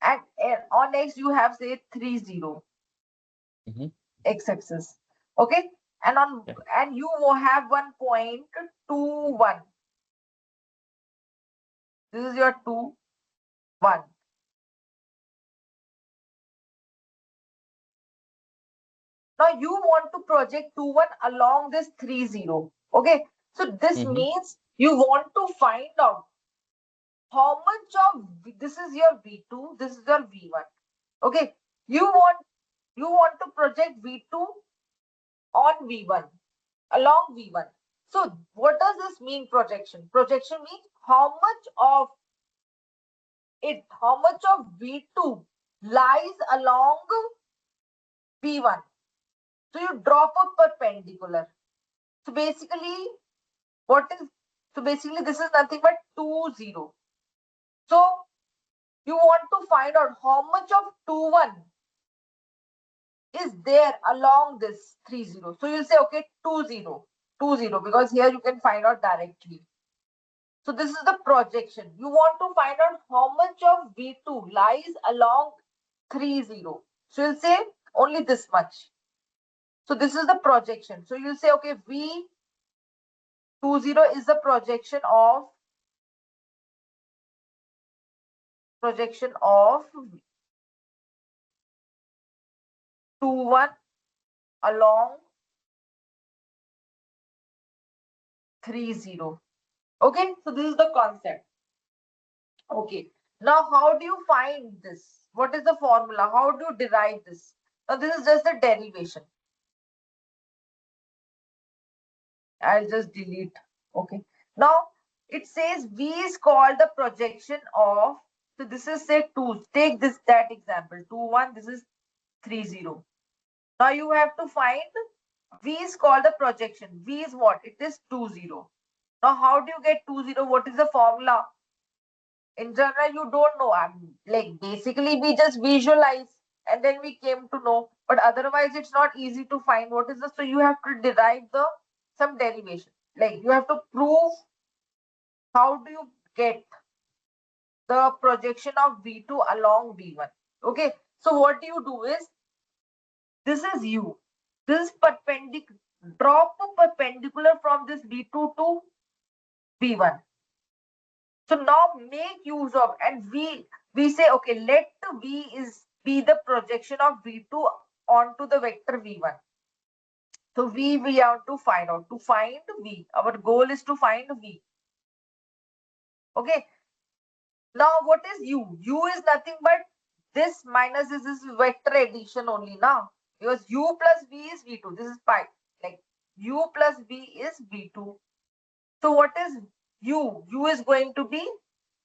And on x you have say 3, 0. X-axis. Okay? And and you have 1.21. This is your 2, 1. Now you want to project 2, 1 along this 3, 0. Okay? So this means you want to find out how much of this is your V2, this is your V1. Okay? You want to project V2 along V1. So what does this mean, projection? Projection means how much of V2 lies along V1. So you drop a perpendicular. So basically, this is nothing but 2, 0. So you want to find out how much of 2, 1 is there along this 3, 0. So you'll say, okay, 2, 0, 2, 0, because here you can find out directly. So this is the projection. You want to find out how much of V2 lies along 3, 0. So you'll say only this much. So this is the projection. So you'll say, okay, V20 is the projection of 2, 1 along 3, 0. Okay, so this is the concept. Okay, now how do you find this? What is the formula? How do you derive this? Now this is just the derivation. I'll just delete. Okay, now it says V is called the projection of, so this is say 2. Take that example, 2, 1, this is 3, 0. Now you have to find V is called the projection. V is what? It is 2, 0. Now how do you get 2, 0? What is the formula? In general, you don't know. Like basically we just visualize and then we came to know. But otherwise it's not easy to find what is this. So you have to derive some derivation. Like you have to prove how do you get the projection of V2 along V1. Okay. So what do you do is, this is U. This is perpendicular. Drop a perpendicular from this V2 to V1. So now make use of, and we say, okay, let V be the projection of V2 onto the vector V1. So we have to find out. To find V, our goal is to find V. Okay. Now what is U? U is nothing but this minus this vector addition only now, because U plus V is V2. This is pi. Like U plus V is V2. So what is U? U is going to be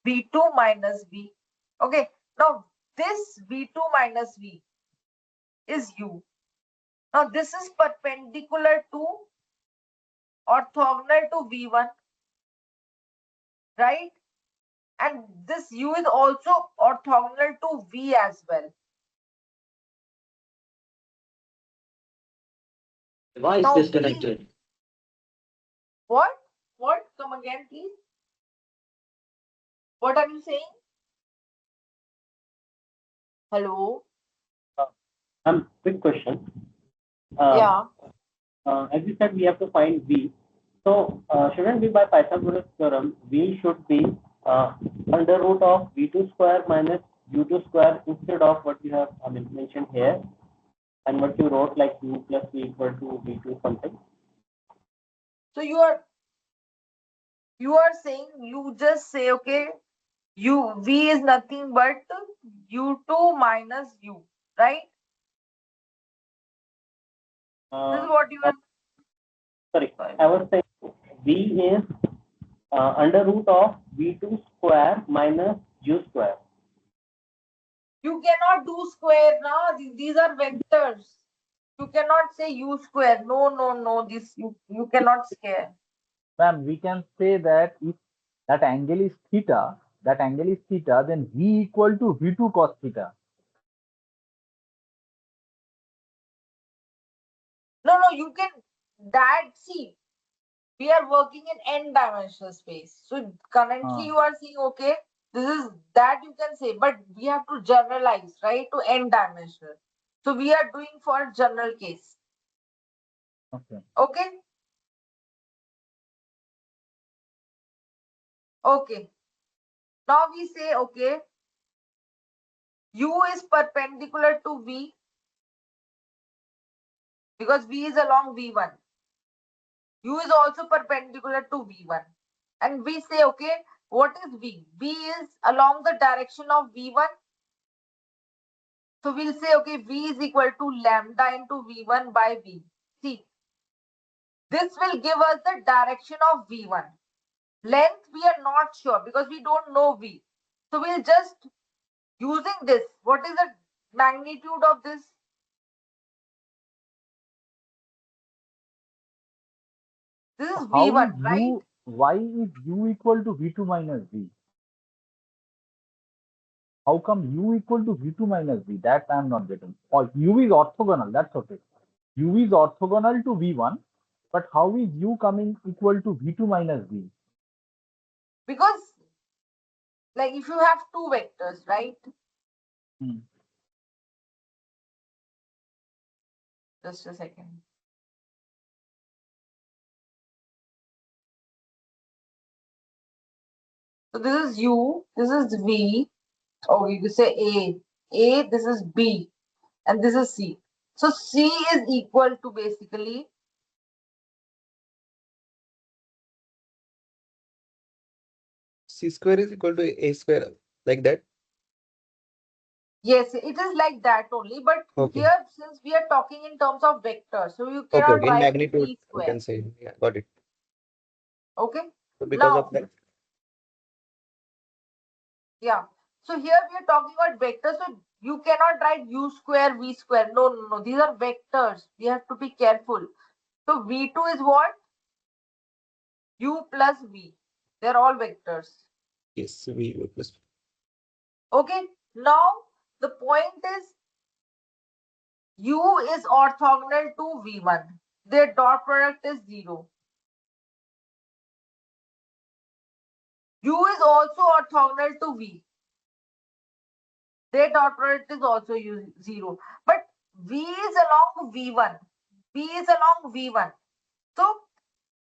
V2 minus V. Okay. Now this V2 minus V is U. Now this is perpendicular to, orthogonal to V1, right? And this U is also orthogonal to V as well. Why is Now disconnected? What? Come again, please. What are you saying? Hello? Quick question. Yeah. As you said, we have to find V. So shouldn't be by Pythagoras theorem, V should be under root of V2 square minus U2 square instead of what you have mentioned here and what you wrote like U plus V equal to V2 something. So you are saying, you just say, okay, V is nothing but U2 minus U, right? This is what you are. Sorry, I was saying V is under root of V2 square minus U square. You cannot do square now. These are vectors. You cannot say U square. No. This you cannot scare. Ma'am, we can say that if that angle is theta, then V equal to V2 cos theta. No, you can. See, we are working in n-dimensional space. So currently you are saying, okay, this is that you can say, but we have to generalize, right, to n-dimensional. So we are doing for general case. Okay. Okay. Okay. Now we say, okay, U is perpendicular to V because V is along V1. U is also perpendicular to V1. And we say, okay, what is V? V is along the direction of V1. So we'll say, okay, V is equal to lambda into V1 by V. See, this will give us the direction of V1. Length, we are not sure because we don't know V. So we'll just using this. What is the magnitude of this? This is How is V1, right? u? Why is u equal to v2 minus v? How come u equal to v2 minus v? That I am not getting. Or u is orthogonal. That's okay. U is orthogonal to v1, but how is u coming equal to v2 minus v? Because like if you have two vectors, right? Just a second. So this is U, this is V. Oh, you could say A. A, this is B, and this is C. So C is equal to basically C square is equal to A square, like that. yes, it is like that only. But Okay. here, since we are talking in terms of vectors, so you Okay. cannot Okay. In write magnitude, V you square. can say. Yeah, got it. Okay. So because Now, of that. yeah. So here we are talking about vectors. So you cannot write U square, V square. No, no, no. These are vectors. We have to be careful. So V2 is what? U plus V. They're all vectors. Yes, V plus. Okay. Now the point is U is orthogonal to V1. Their dot product is 0. U is also orthogonal to V. Their dot product is also 0. But V is along V1. V is along V1. So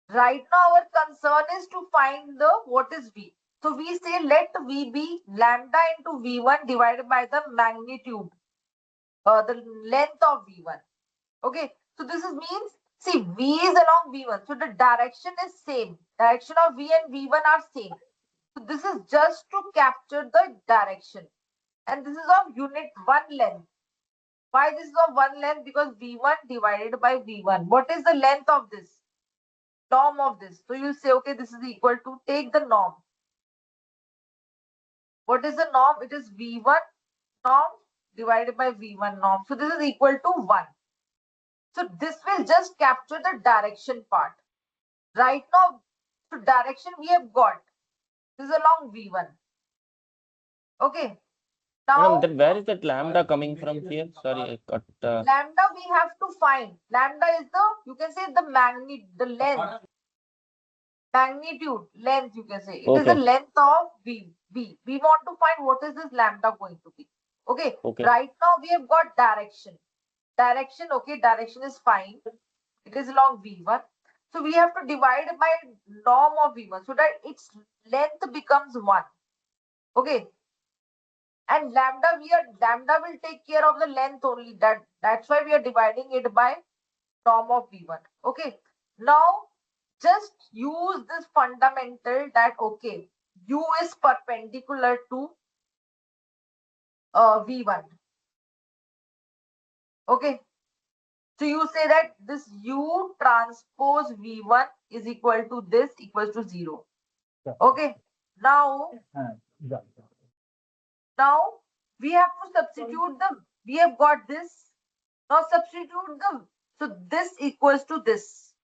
right now our concern is to find the what is V. So we say let V be lambda into V1 divided by the magnitude, the length of V1. Okay, so this is means, see, V is along V1, so the direction is same. Direction of V and V1 are same. So this is just to capture the direction, and this is of unit 1 length. Why this is of 1 length? Because V1 divided by V1. What is the length of this? Norm of this. So you say, okay, this is equal to, take the norm. What is the norm? It is V1 norm divided by V1 norm. So this is equal to 1. So this will just capture the direction part. Right now, so direction we have got. This is along V1. Okay. Madam, Now, then where is that lambda coming from here? Sorry, I got. lambda we have to find. Lambda is the, you can say the magnitude, the length. Magnitude, length, you can say. It is the Okay. length of V. We want to find what is this lambda going to be. Okay. Okay. Right now we have got direction. Direction, okay, direction is fine. It is along V1. So we have to divide by norm of V1 so that its length becomes 1. Okay. And lambda will take care of the length only. That's why we are dividing it by norm of V1. Okay. Now just use this fundamental that okay, U is perpendicular to V1. Okay. So you say that this U transpose V1 is equal to this equals to 0. Okay. Now we have to substitute we have got this. Now substitute so this equals to this.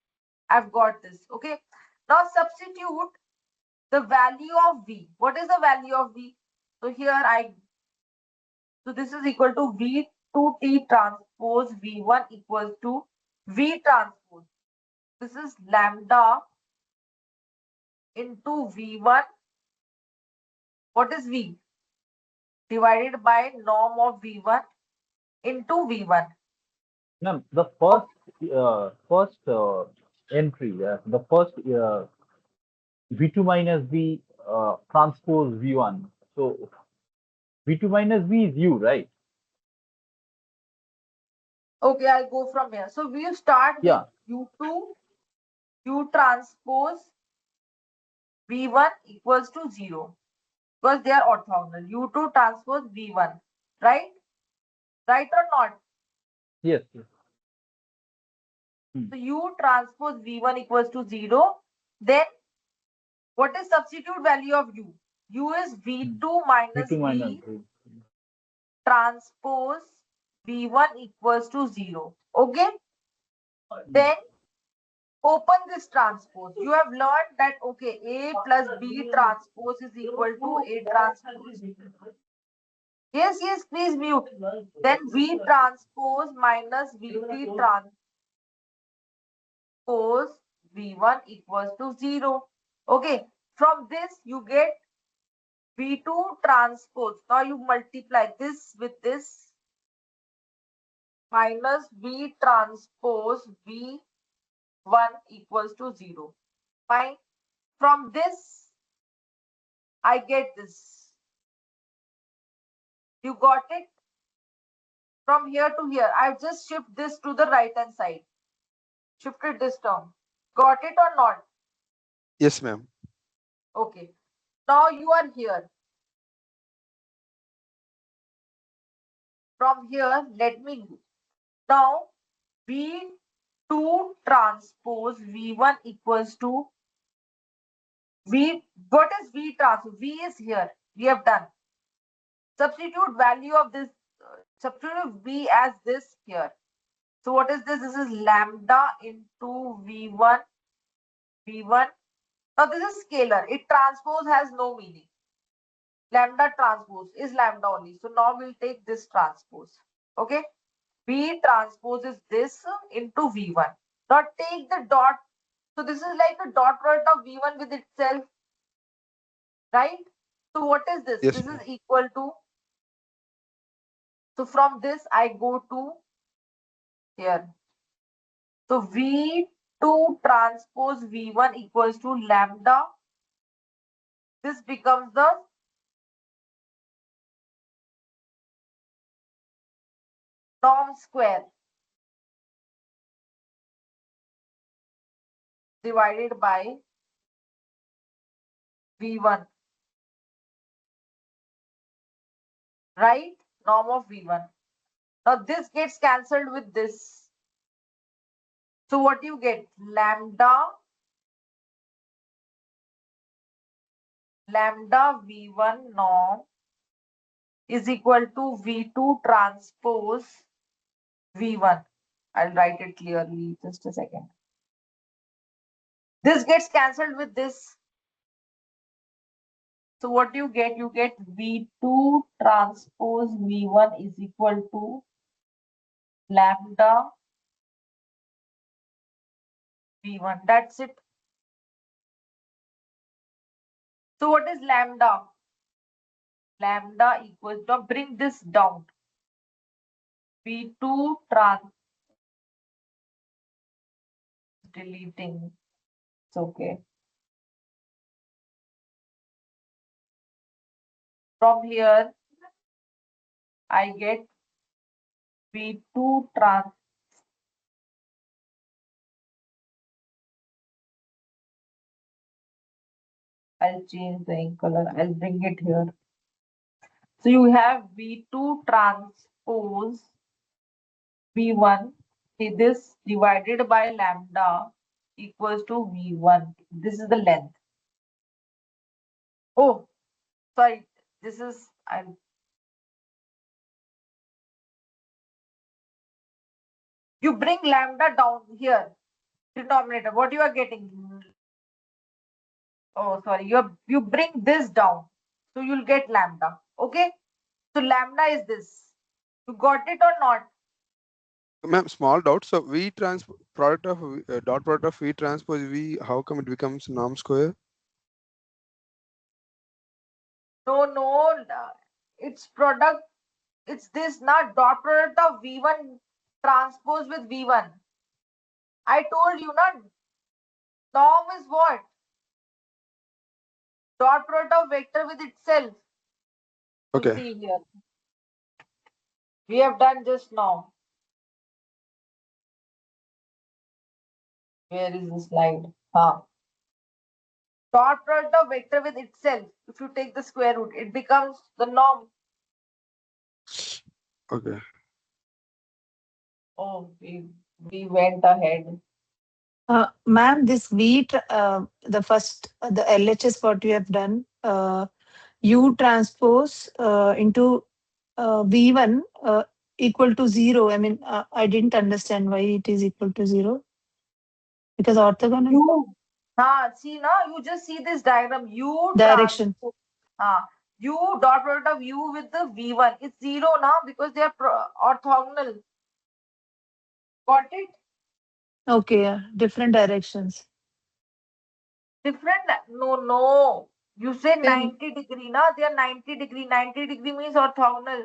I've got this. Okay. Now substitute the value of V. What is the value of V? So here so this is equal to V2T transpose V1 equals to V transpose. This is lambda into V1. What is V? Divided by norm of V1 into V1. No, the first entry, the first v2 minus v transpose v1. So v2 minus v is u, right? Okay, I'll go from here. So we start with U2, U transpose V1 equals to 0 because they are orthogonal. U2 transpose V1, right? Right or not? Yes. So U transpose V1 equals to 0. Then What is substitute value of U? U is V2 minus V2 minus V transpose V1 equals to 0. Okay? Then open this transpose. You have learned that, okay, A plus B transpose is equal to A transpose. Yes, yes, please mute. Then V transpose minus VT transpose V1 equals to 0. Okay, from this you get V2 transpose. Now you multiply this with this minus V transpose V1 equals to 0. Fine. From this, I get this. You got it? From here to here, I've just shifted this to the right hand side. Shifted this term. Got it or not? Yes, ma'am. Okay. Now you are here. From here, let me now V2 transpose V1 equals to V. What is V transpose? V is here. We have done. Substitute value of this. Substitute V as this here. So what is this? This is lambda into V1. V1. Now this is scalar. It transpose has no meaning. Lambda transpose is lambda only. So now we'll take this transpose. Okay. V transpose is this into V1. Now take the dot. So this is like a dot product of V1 with itself. Right? So what is this? Yes, This ma'am. is equal to. So from this I go to here. So V2 transpose V1 equals to lambda. This becomes the norm square divided by V1. Right? Norm of V1. Now this gets cancelled with this. So what you get? Lambda V1 norm is equal to V2 transpose V1. I'll write it clearly. Just a second. This gets cancelled with this. So what you get? You get V2 transpose V1 is equal to lambda V1. That's it. So what is lambda? Lambda equals to, bring this down. V2 trans, deleting. It's okay. From here, I get V2 trans. I'll change the ink color. I'll bring it here. So you have V2 transpose V1. See this divided by lambda equals to V1. This is the length. Oh, sorry. This is, you bring lambda down here. Denominator. What you are getting? Oh, sorry. You bring this down. So you'll get lambda. Okay. So lambda is this. You got it or not? Ma'am, small doubt. So V product of dot product of V transpose V, how come it becomes norm square? No. It's product. It's this, not dot product of V1 transpose with V1. I told you, not norm is what? Dot product of vector with itself. You Okay. see here. We have done just now. Where is the slide? Dot product of vector with itself. If you take the square root, it becomes the norm. Okay. Oh, we went ahead. Ma'am, this the first, the LHS what you have done, U transpose into V1 equal to 0. I mean, I didn't understand why it is equal to 0. Because orthogonal See now, you just see this diagram. U direction. U dot product of U with the V1 is 0 now because they are orthogonal. Got it? Okay, yeah, different directions. Different? No. You say Then- 90 degree, na? They are 90 degree. 90 degree means orthogonal.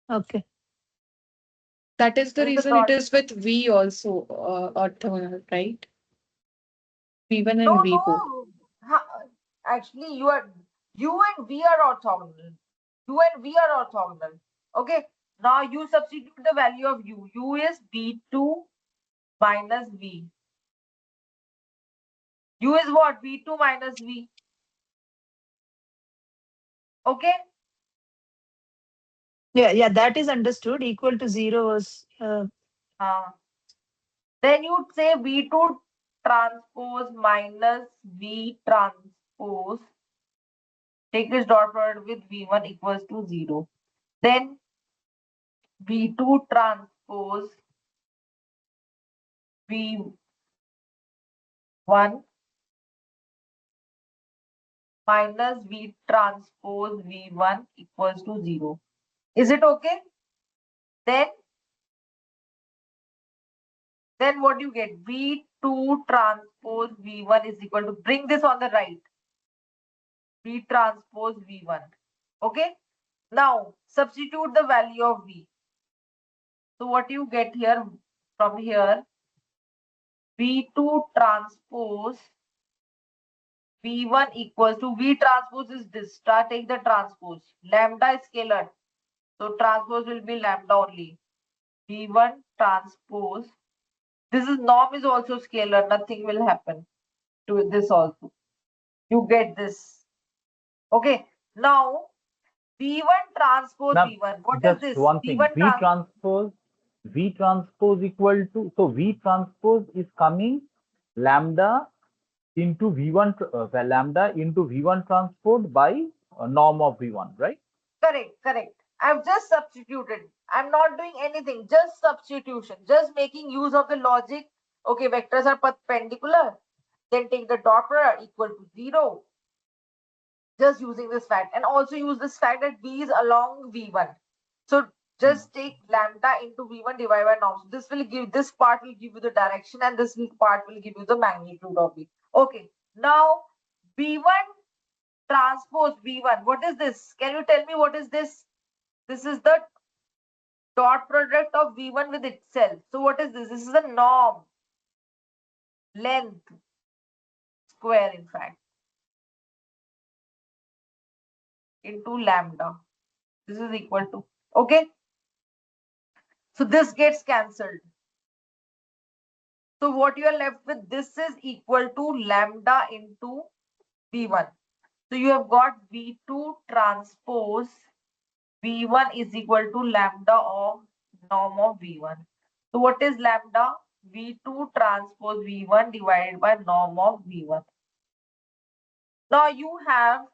Okay. That is the This is the reason it dot. is with V also orthogonal, right? V1 and No. V2. Actually, U and V are orthogonal. U and V are orthogonal. Okay. Now you substitute the value of U. U is V2 minus V. U is what? V2 minus V. Okay. Yeah, that is understood. Equal to 0 was. Then you say V2 transpose minus V transpose. Take this dot product with V1 equals to 0. Then V2 transpose V1 minus V transpose V1 equals to 0. Is it okay? Then what do you get? V2 transpose V1 is equal to, bring this on the right. V transpose V1. Okay. Now substitute the value of V. So what you get here from here? V2 transpose V1 equals to, V transpose is this. Take the transpose. Lambda is scalar. So transpose will be lambda only. V1 transpose. This is norm is also scalar. Nothing will happen to this also. You get this. Okay. Now V1 transpose Now, V1. What is just this? one thing. V transpose equal to, so V transpose is coming lambda into V1 lambda into V1 transpose by norm of V1, right? Correct. I've just substituted. I'm not doing anything, just substitution, just making use of the logic. Okay, vectors are perpendicular. Then take the dot product equal to 0. Just using this fact, and also use this fact that V is along V1. So just take lambda into V1 divided by norm. So this part will give you the direction, and this part will give you the magnitude of V. Okay, now V1 transpose V1. What is this? Can you tell me what is this? This is the dot product of V1 with itself. So what is this? This is a norm. Length square, in fact, into lambda. This is equal to, okay? So this gets cancelled. So what you are left with, this is equal to lambda into V1. So you have got V2 transpose V1 is equal to lambda of norm of V1. So what is lambda? V2 transpose V1 divided by norm of V1. Now you have,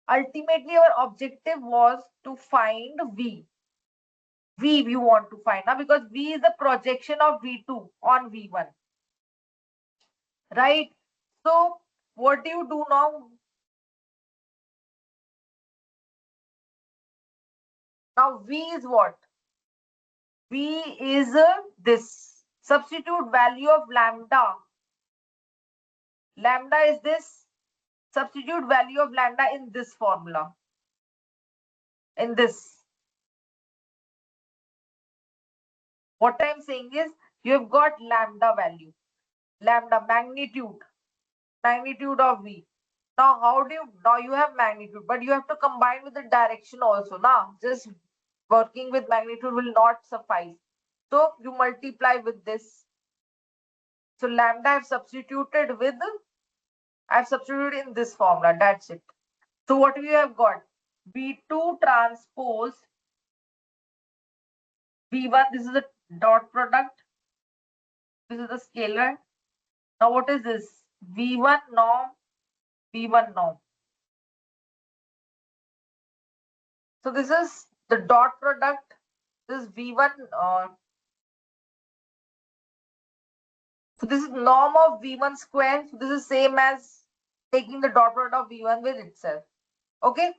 ultimately our objective was to find V. V you want to find now, because V is the projection of V2 on V1. Right? So what do you do now? Now V is what? V is this. Substitute value of lambda. Lambda is this. Substitute value of lambda in this formula. In this. What I'm saying is, you have got lambda value. Lambda magnitude. Magnitude of V. Now now you have magnitude, but you have to combine with the direction also. Now just working with magnitude will not suffice. So you multiply with this. So lambda I've substituted in this formula. That's it. So what we have got? V2 transpose V1, this is the dot product. This is the scalar. Now what is this? V1 norm, V1 norm. So this is the dot product. This is V1. So this is norm of V1 square. So this is same as taking the dot product of V1 with itself. Okay.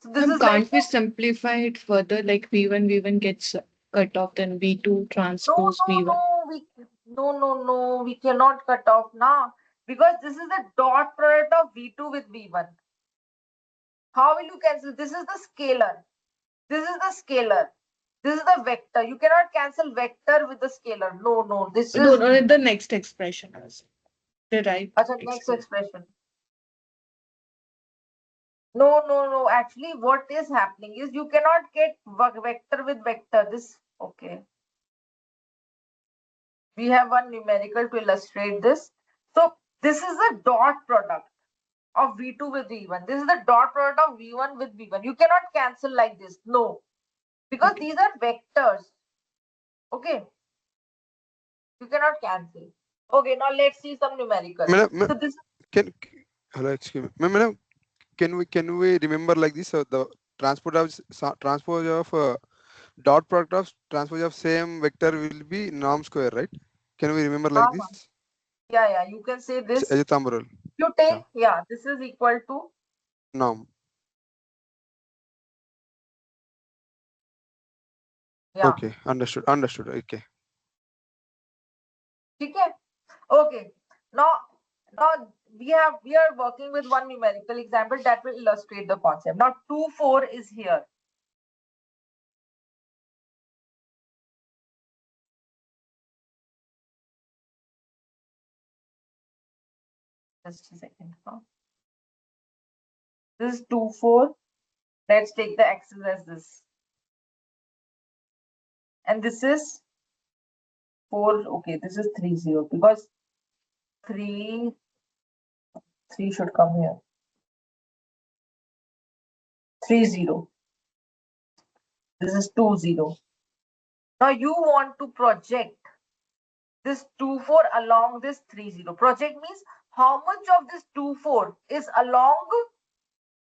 So this is Can't like we simplify it further? Like V1 gets cut off, then V2 transpose V1. no, we cannot cut off now because this is the dot product of V2 with V1. How will you cancel? This is the scalar. This is the scalar. This is the vector. You cannot cancel vector with the scalar. No. This is No, the next expression is the right. next expression. No. Actually, what is happening is you cannot get vector with vector. This okay. We have one numerical to illustrate this. So this is the dot product of V2 with V1. This is the dot product of V1 with V1. You cannot cancel like this. No. Because these are vectors. Okay. You cannot cancel. Okay, now let's see some numerical. So this hello, excuse me. Madam, can we remember like this? The transpose of dot product of transpose of same vector will be norm square, right? Can we remember like this? Yeah, you can say this. As a thumb rule. You take, this is equal to norm. Yeah. Okay, understood. Okay. Okay. Now we are working with one numerical example that will illustrate the concept. Now 2, 4 is here. Just a second. This is 2, 4. Let's take the axis as this. And this is 4. Okay, this is 3, 0 because 3 should come here. 3, 0. This is 2, 0. Now you want to project this 2, 4 along this 3, 0. Project means how much of this 2, 4 is along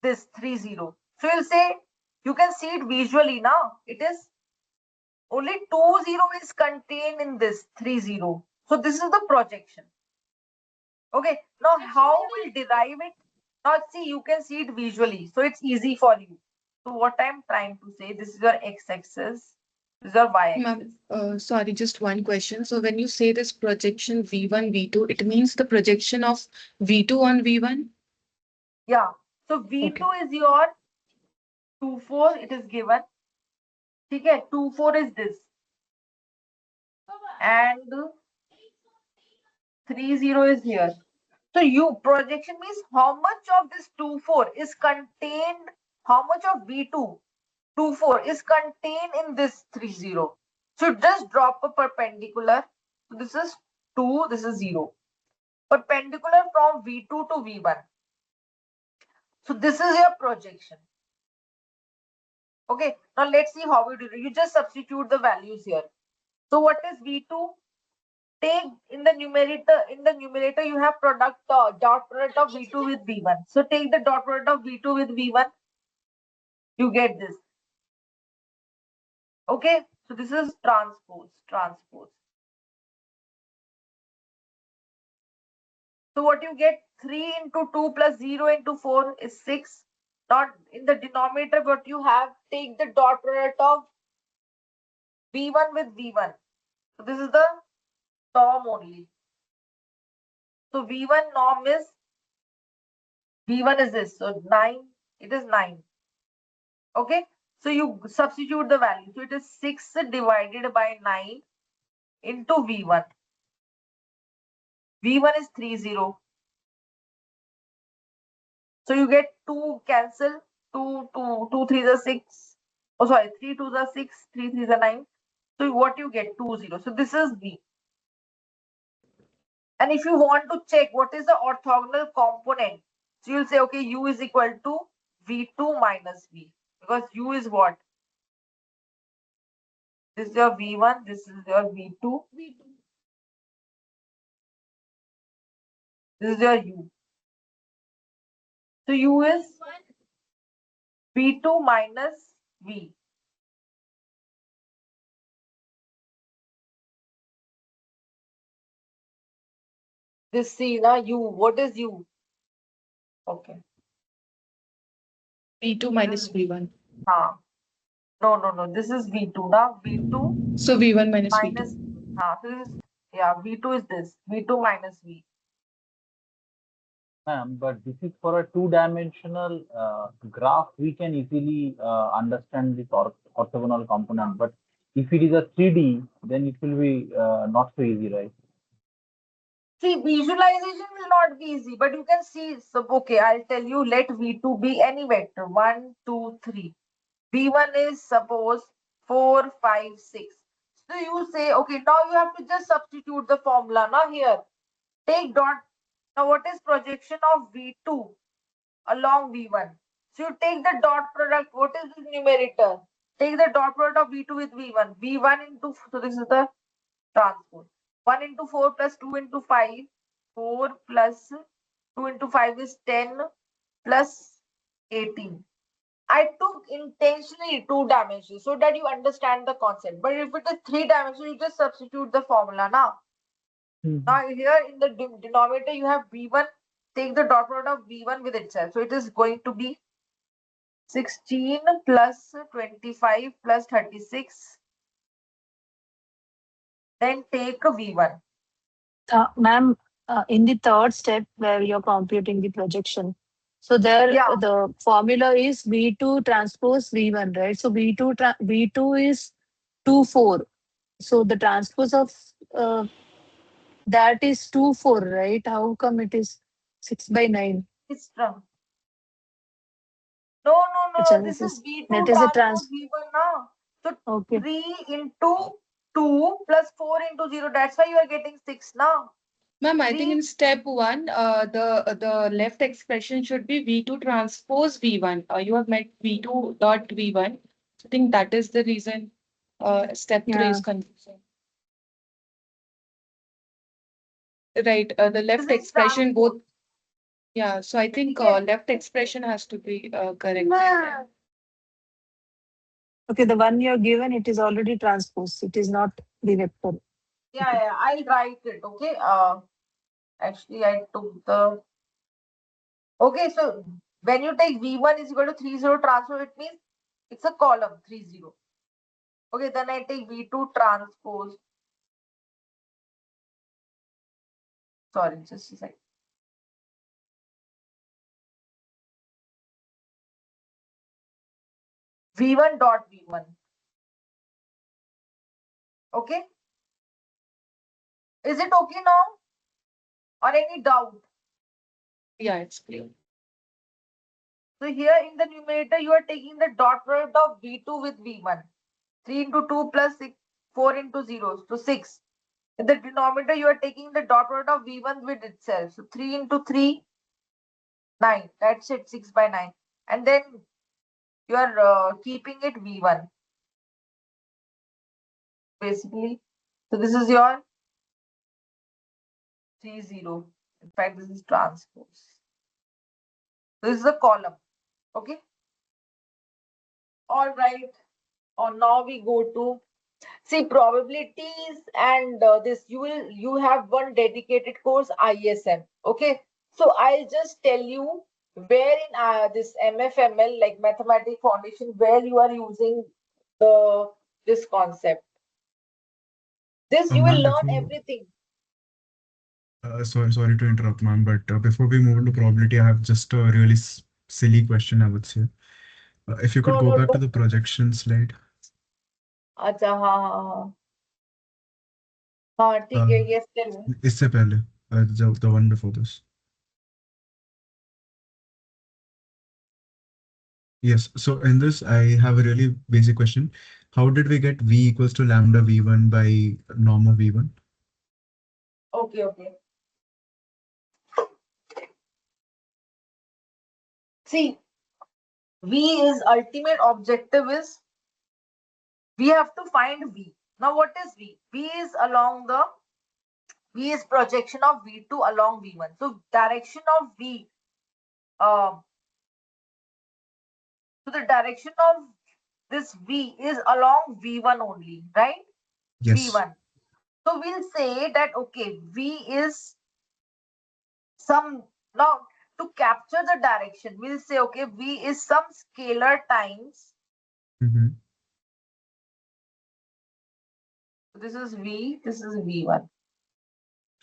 this 3, 0. So you'll say, you can see it visually now. It is only 2, 0 is contained in this 3, 0. So this is the projection. Okay, now how we'll derive it? Now see, you can see it visually. So it's easy for you. So what I'm trying to say, this is your x-axis. This is your y-axis. Sorry, just one question. So when you say this projection V1, V2, it means the projection of V2 on V1? Yeah. So V2 is your 2, 4. It is given. Okay, 2, 4 is this. And 3, 0 is here. So projection means how much of this 2, 4 is contained, how much of V2, 2, 4 is contained in this 3, 0. So just drop a perpendicular. So this is 2, this is 0. Perpendicular from V2 to V1. So this is your projection. Okay, now let's see how we do it. You just substitute the values here. So what is V2? Take in the numerator you have dot product of V2 with V1. So take the dot product of V2 with V1. You get this. Okay, so this is transpose. So what you get, 3 into 2 plus 0 into 4 is 6. Not in the denominator, what you have, take the dot product of V1 with V1. So this is the norm only. So V1 norm is, V1 is this. So 9, it is 9. Okay, so you substitute the value. So it is 6 divided by 9 into V1. V1 is 3, 0. So you get 2 cancel, 2, 3s are 6. Oh, sorry, 3 2s are 6, 3 3s are 9. So what you get, 2, 0. So this is V. And if you want to check what is the orthogonal component, so you'll say, okay, U is equal to V2 minus V. Because U is what? This is your V1, this is your V2. This is your U. So U is V2 minus V. This C na U. What is U? Okay. V2 minus V1. No. This is V2 na. V2 So V1 minus minus. V2. So this is, yeah, V2 is this. V2 minus V. Ma'am, but this is for a two-dimensional graph. We can easily understand this orthogonal component. But if it is a 3D, then it will be not so easy, right? See, visualization will not be easy, but you can see. So, okay, I'll tell you. Let V2 be any vector. 1, 2, 3. V1 is suppose 4, 5, 6. So you say, okay, now you have to just substitute the formula. Now here, take dot. Now what is projection of V2 along V1? So you take the dot product. What is this numerator? Take the dot product of V2 with V1. V1 into, so this is the transpose. 1 into 4 plus 2 into 5. 4 plus 2 into 5 is 10 plus 18. I took intentionally 2 dimensions so that you understand the concept. But if it is 3 dimensions, you just substitute the formula now. Now here in the denominator you have V1. Take the dot product of V1 with itself. So it is going to be 16 plus 25 plus 36. Then take V1. Ma'am, in the third step where you're computing the projection, so there Yeah. the formula is V2 transpose V1, right? So V2 is 2, 4. So the transpose of that is 2, 4, right? How come it is 6 by 9? It's from. No. This is That V2 is a transpose V1 now. So Okay. 3 into 2 plus 4 into 0. That's why you are getting 6 now. Ma'am, I think in step 1, the left expression should be V2 transpose V1. You have met V2 dot V1. I think that is the reason step 3 is confusing. Right, the left expression both. Yeah, so I think left expression has to be correct. Okay, the one you're given, it is already transposed. It is not the vector. Yeah, I'll write it. Okay. Actually, I took the. Okay, so when you take V1 is equal to 30 transpose, it means it's a column 30. Okay, then I take V2 transpose. Sorry, just a second. V1 dot V1. Okay. Is it okay now? Or any doubt? Yeah, it's clear. So here in the numerator, you are taking the dot product of V2 with V1. 3 into 2 plus 6, 4 into 0, so 6. In the denominator, you are taking the dot product of V1 with itself. So 3 into 3, 9. That's it, 6 by 9. And then you are keeping it V1. Basically. So this is your 30. In fact, this is transpose. This is the column. Okay. All right. Now we go to see probabilities and this you have one dedicated course ISM. Okay. So I'll just tell you where in this MFML like mathematics foundation where you are using this concept. This you will Ma'am, learn before everything. sorry to interrupt, ma'am, but before we move into probability, I have just a really silly question, I would say. If you could go back to the projection slide. अच्छा हाँ ठीक है yes tell me. इससे पहले, the one before this. Yes. So in this, I have a really basic question. How did we get V equals to lambda V1 by norm of V1? Okay. See, V is ultimate objective is we have to find V. Now what is V? V is projection of V2 along V1. So direction of V, so the direction of this V is along V1 only, right? Yes. V1. So we'll say that, okay, V is some, now to capture the direction, we'll say, okay, V is some scalar times. Mm-hmm. This is V, this is V1.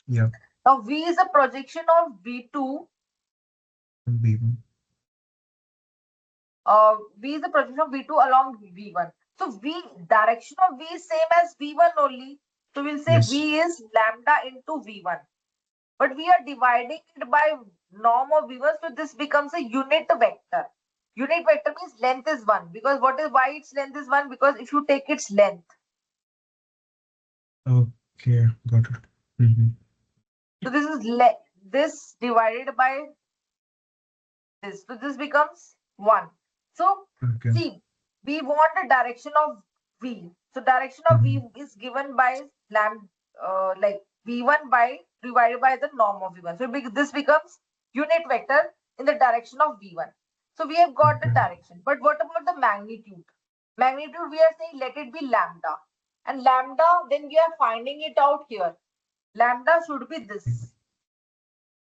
Yeah. Now V is a projection of V2. V1. V is the projection of V2 along V1. So V, direction of V is same as V1 only. So we'll say Yes. V is lambda into V1. But we are dividing it by norm of V1, so this becomes a unit vector. Unit vector means length is 1. Because why its length is 1? Because if you take its length. Okay, got it. Mm-hmm. So this is this divided by this. So this becomes 1. So Okay. see, we want the direction of V. So direction of V is given by lambda, like V1 by divided by the norm of V1. So this becomes unit vector in the direction of V1. So we have got the direction. But what about the magnitude? Magnitude, we are saying let it be lambda. And lambda, then we are finding it out here. Lambda should be this.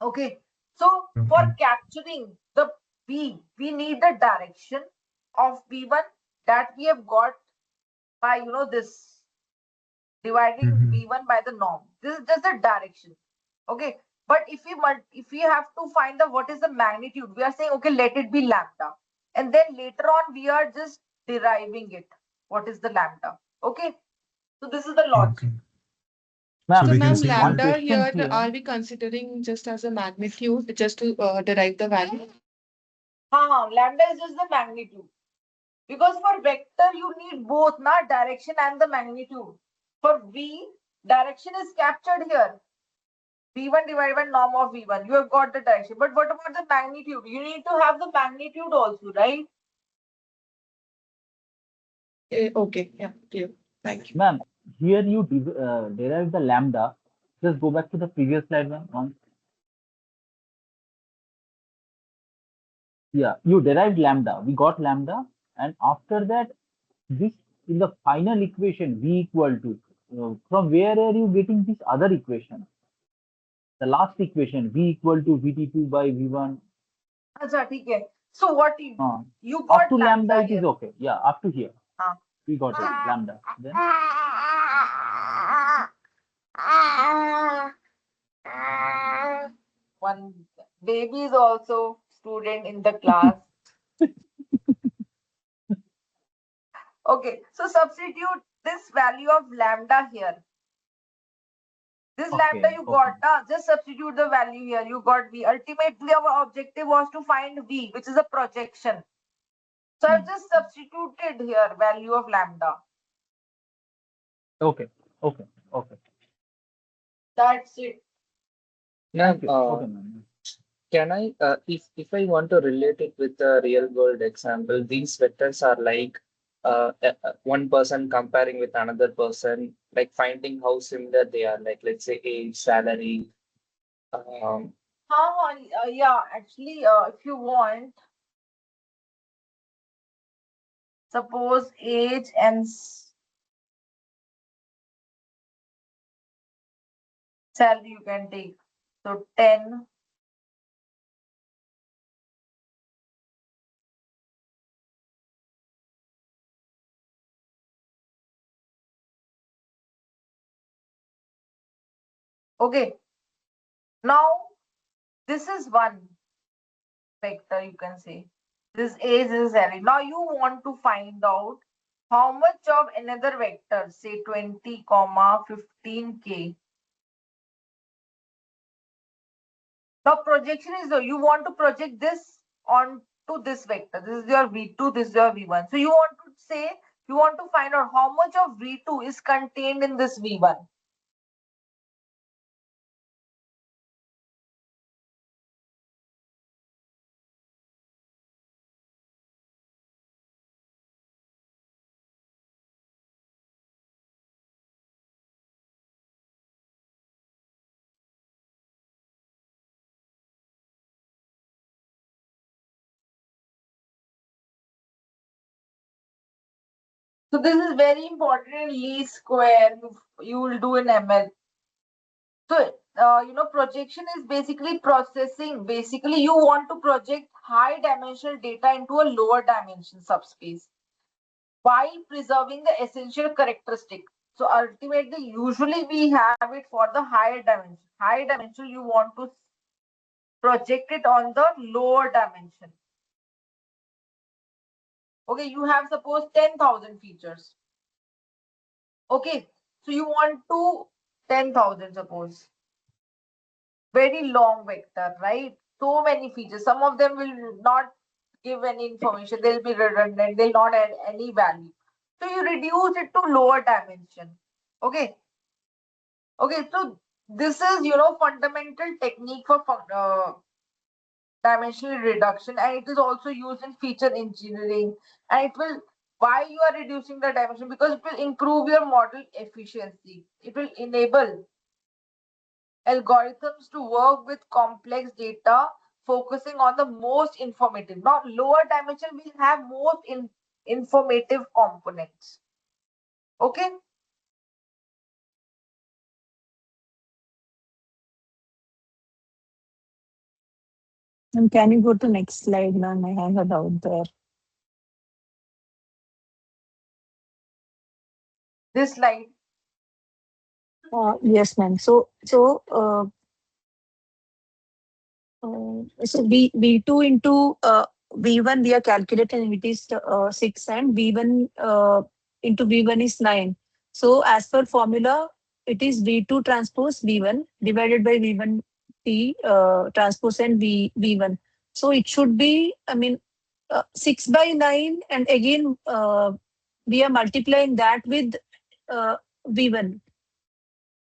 Okay. So for capturing the V, we need the direction of V1 that we have got by, this dividing V1 by the norm. This is just the direction. Okay. But if we have to find the what is the magnitude, we are saying, okay, let it be lambda. And then later on, we are just deriving it. What is the lambda? Okay. So this is the logic. So, we can ma'am, say lambda here, are we considering just as a magnitude, just to derive the value? Lambda is just the magnitude. Because for vector, you need both, not direction and the magnitude. For V, direction is captured here. V1 divided by norm of V1. You have got the direction. But what about the magnitude? You need to have the magnitude also, right? Okay, yeah, clear. Thank you. Ma'am, here you derive the lambda. Just go back to the previous slide, ma'am. Yeah, you derived lambda. We got lambda, and after that, this in the final equation V equal to. From where are you getting this other equation? The last equation V equal to VT2 by V1. Acha, theek hai. So what you Up got to lambda it here. is okay. Yeah, up to here. We got it, lambda. Then one baby is also student in the class. Okay, so substitute this value of lambda here. This lambda you got, just substitute the value here. You got V. Ultimately, our objective was to find V, which is a projection. So I've just substituted here value of lambda. okay. That's it. Ma'am, ma'am. can I, if I want to relate it with a real world example, these vectors are like one person comparing with another person, like finding how similar they are, like let's say age, salary. Yeah, actually, if you want, suppose age and salary you can take. So 10. Okay. Now, this is one vector, you can say. This age is salary. Now you want to find out how much of another vector, say 20, 15K. Now projection is you want to project this onto this vector. This is your V2, this is your V1. So you want to say, you want to find out how much of V2 is contained in this V1. So this is very important in least square you will do in ML. So, projection is basically processing. Basically, you want to project high dimensional data into a lower dimension subspace while preserving the essential characteristic. So ultimately, usually we have it for the higher dimension. Higher dimension, you want to project it on the lower dimension. Okay, you have suppose 10,000 features. Okay, so you want to 10,000 suppose. Very long vector, right? So many features. Some of them will not give any information. They'll be redundant. They'll not add any value. So you reduce it to lower dimension. Okay. Okay. So this is, fundamental technique for dimensional reduction, and it is also used in feature engineering. And it will, why you are reducing the dimension? Because it will improve your model efficiency. It will enable algorithms to work with complex data, focusing on the most informative. Not lower dimension will have most informative components. Okay. And can you go to next slide, ma'am? I have a doubt there. This slide. Yes, ma'am. So V2 into V1 we are calculating, it is 6, and V1 into V1 is 9. So as per formula, it is V2 transpose V1 divided by V1 T transpose and V1. So it should be, 6 by 9, and again we are multiplying that with V1.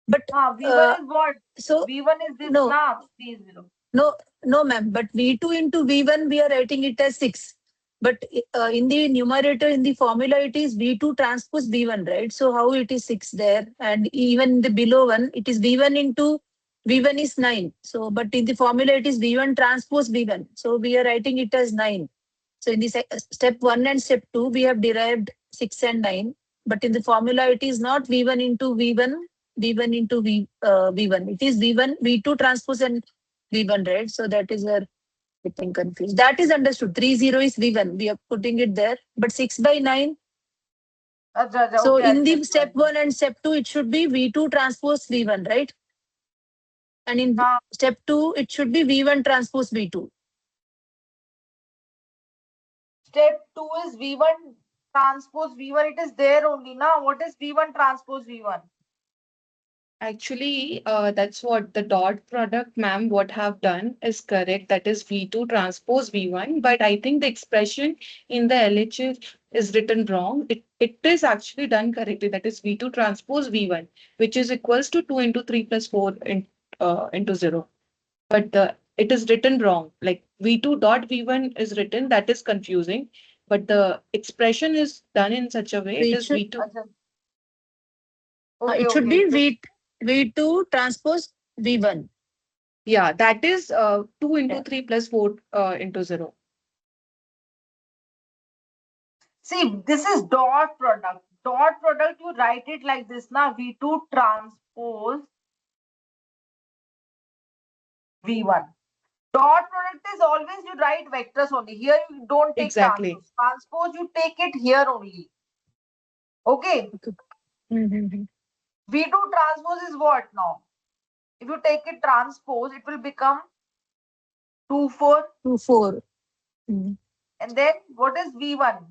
But V1 is what? so V1 is this no. now. V0. No, ma'am. But V2 into V1, we are writing it as 6. But in the numerator, in the formula, it is V2 transpose V1, right? So how it is 6 there? And even the below one, it is V1 into V1 is 9. So, but in the formula, it is V1 transpose V1. So we are writing it as 9. So in the step 1 and step 2, we have derived 6 and 9. But in the formula, it is not V1 into V1, V1 into V1. It is V1, V2 transpose and V1, right? So that is where getting confused. That is understood. 30 is V1. We are putting it there. But 6 by 9. So Okay, in the step 1 and step 2, it should be V2 transpose V1, right? And in step 2, it should be V1 transpose V2. Step 2 is V1 transpose V1. It is there only now. What is V1 transpose V1? Actually, that's what the dot product, ma'am, what have done is correct. That is V2 transpose V1. But I think the expression in the LHS is written wrong. It is actually done correctly. That is V2 transpose V1, which is equals to 2 into 3 plus 4 into 0. But it is written wrong. Like V2 dot V1 is written, that is confusing. But the expression is done in such a way, So it it is should, V2. Okay, it should okay. be V2 transpose V1. Yeah, that is 2 into 3 plus 4 into 0. See, this is dot product. Dot product, you write it like this now. V2 transpose V1. Dot product is always you write vectors only. Here you don't take Exactly. transpose. Transpose, you take it here only. Okay. V2 transpose is what now? If you take it transpose, it will become 2, 4. 2, 4. Mm. And then what is V1?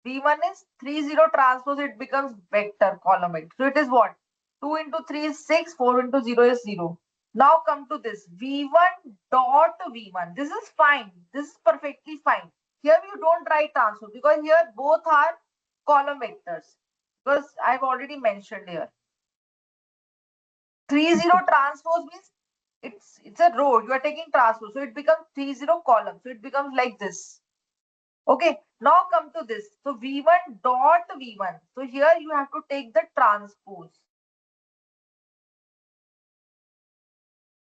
V1 is 30 transpose, it becomes vector column vector. So it is what? 2 into 3 is 6, 4 into 0 is 0. Now come to this V1 dot V1. This is fine. This is perfectly fine. Here you don't write transpose because here both are column vectors. Because I've already mentioned here. 30 transpose means it's a row. You are taking transpose. So it becomes 30 column. So it becomes like this. Okay, now come to this. So V1 dot V1. So here you have to take the transpose.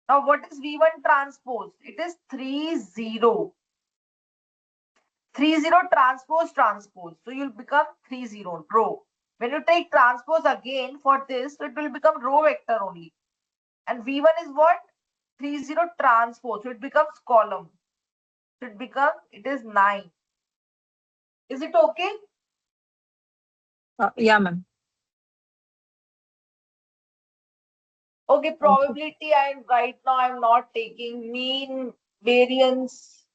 Now what is V1 transpose? It is 30. 30 transpose transpose. So you'll become 30 row. When you take transpose again for this, so it will become row vector only. And V1 is what? 30 transpose. So it becomes column. So it is 9. Is it okay? Yeah, ma'am. Okay, probability, and right now I'm not taking mean, variance.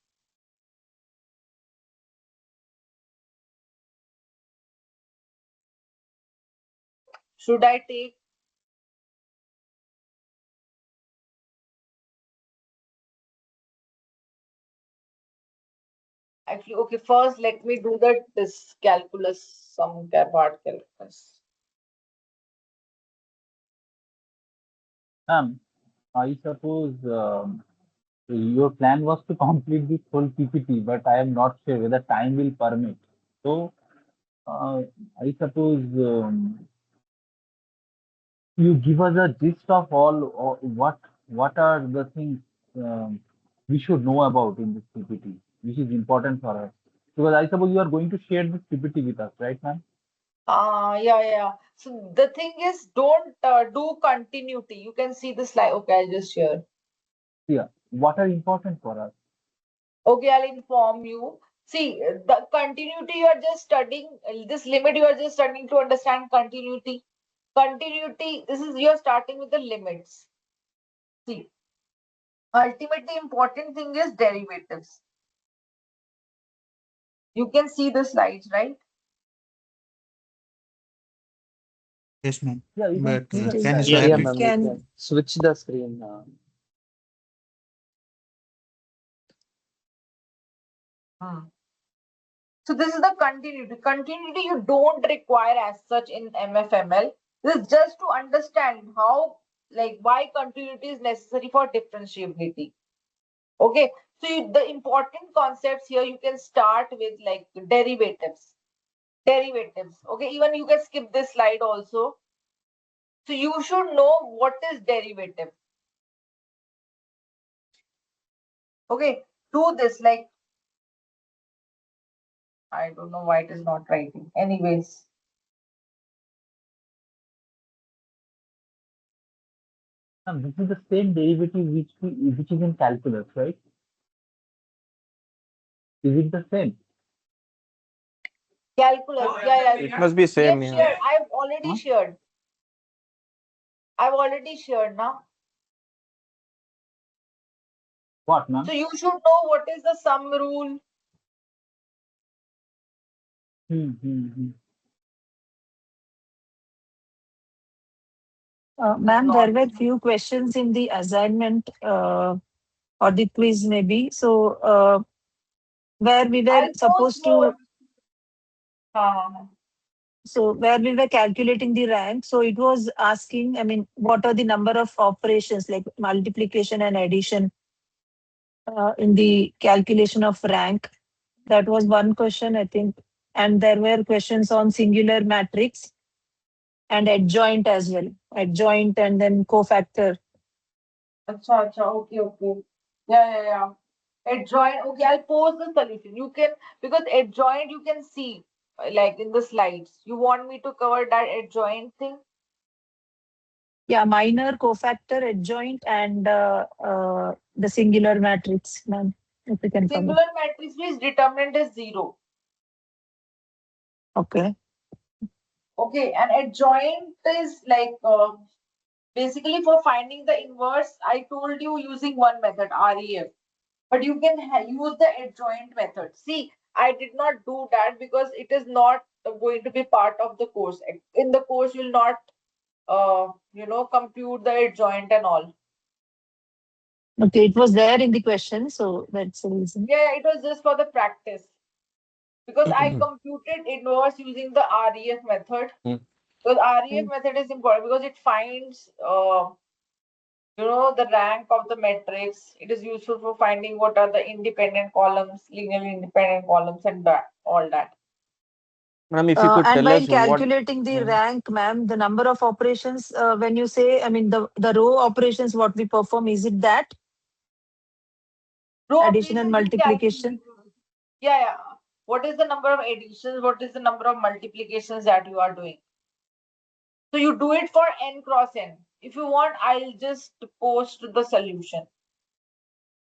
Should I take? Actually, okay, first let me do this calculus, some part calculus. I suppose your plan was to complete this whole PPT, but I am not sure whether time will permit. So I suppose you give us a gist of all what are the things we should know about in this PPT, which is important for us. Because I suppose you are going to share this PPT with us, right, ma'am? Yeah. So the thing is, don't do continuity. You can see the slide. Okay, I'll just share. Yeah. What are important for us? Okay, I'll inform you. See, the continuity you are just studying, this limit you are just studying to understand continuity. Continuity, this is you're starting with the limits. See, ultimately important thing is derivatives. You can see the slides, right? Yes, ma'am. Yeah, you But can see the can you slides. Yeah, swap yeah, it? ma'am. We can switch the screen. So this is the continuity. Continuity you don't require as such in MFML. This is just to understand how, like, why continuity is necessary for differentiability. Okay, so the important concepts here you can start with like derivatives. Derivatives. Okay, even you can skip this slide also. So you should know what is derivative. Okay, do this like I don't know why it is not writing. Anyways. This is the same derivative which is in calculus, right? Is it the same? Calculus. Yeah. It must be same. We have Yeah. shared. I've already shared. I've already shared now. What, ma'am? So you should know what is the sum rule. Ma'am, there were few questions in the assignment or the quiz maybe. So where we were supposed to, so where we were calculating the rank. So it was asking, I mean, what are the number of operations like multiplication and addition in the calculation of rank? That was one question, I think. And there were questions on singular matrix and adjoint as well. Adjoint and then cofactor. Acha. Okay. Yeah. Adjoint. Okay, I'll post the solution. You can, because adjoint you can see like in the slides. You want me to cover that adjoint thing? Yeah, minor, cofactor, adjoint, and the singular matrix, ma'am. If you can cover. Singular matrix means determinant is 0. Okay. Okay, and adjoint is like basically for finding the inverse. I told you using one method, REF. But you can use the adjoint method. See, I did not do that because it is not going to be part of the course. In the course, you'll not, compute the adjoint and all. Okay, it was there in the question, so that's the reason. Yeah, it was just for the practice. Because I computed inverse using the REF method. Because REF method is important because it finds, the rank of the matrix. It is useful for finding what are the independent columns, linearly independent columns, and all that. Ma'am, if you could And tell while us what. calculating the rank, ma'am, the number of operations, when you say, I mean, the row operations, what we perform, is it that? Row Addition and operations in multiplication? Yeah. what is the number of additions, what is the number of multiplications that you are doing. So you do it for n cross n. If you want, I'll just post the solution.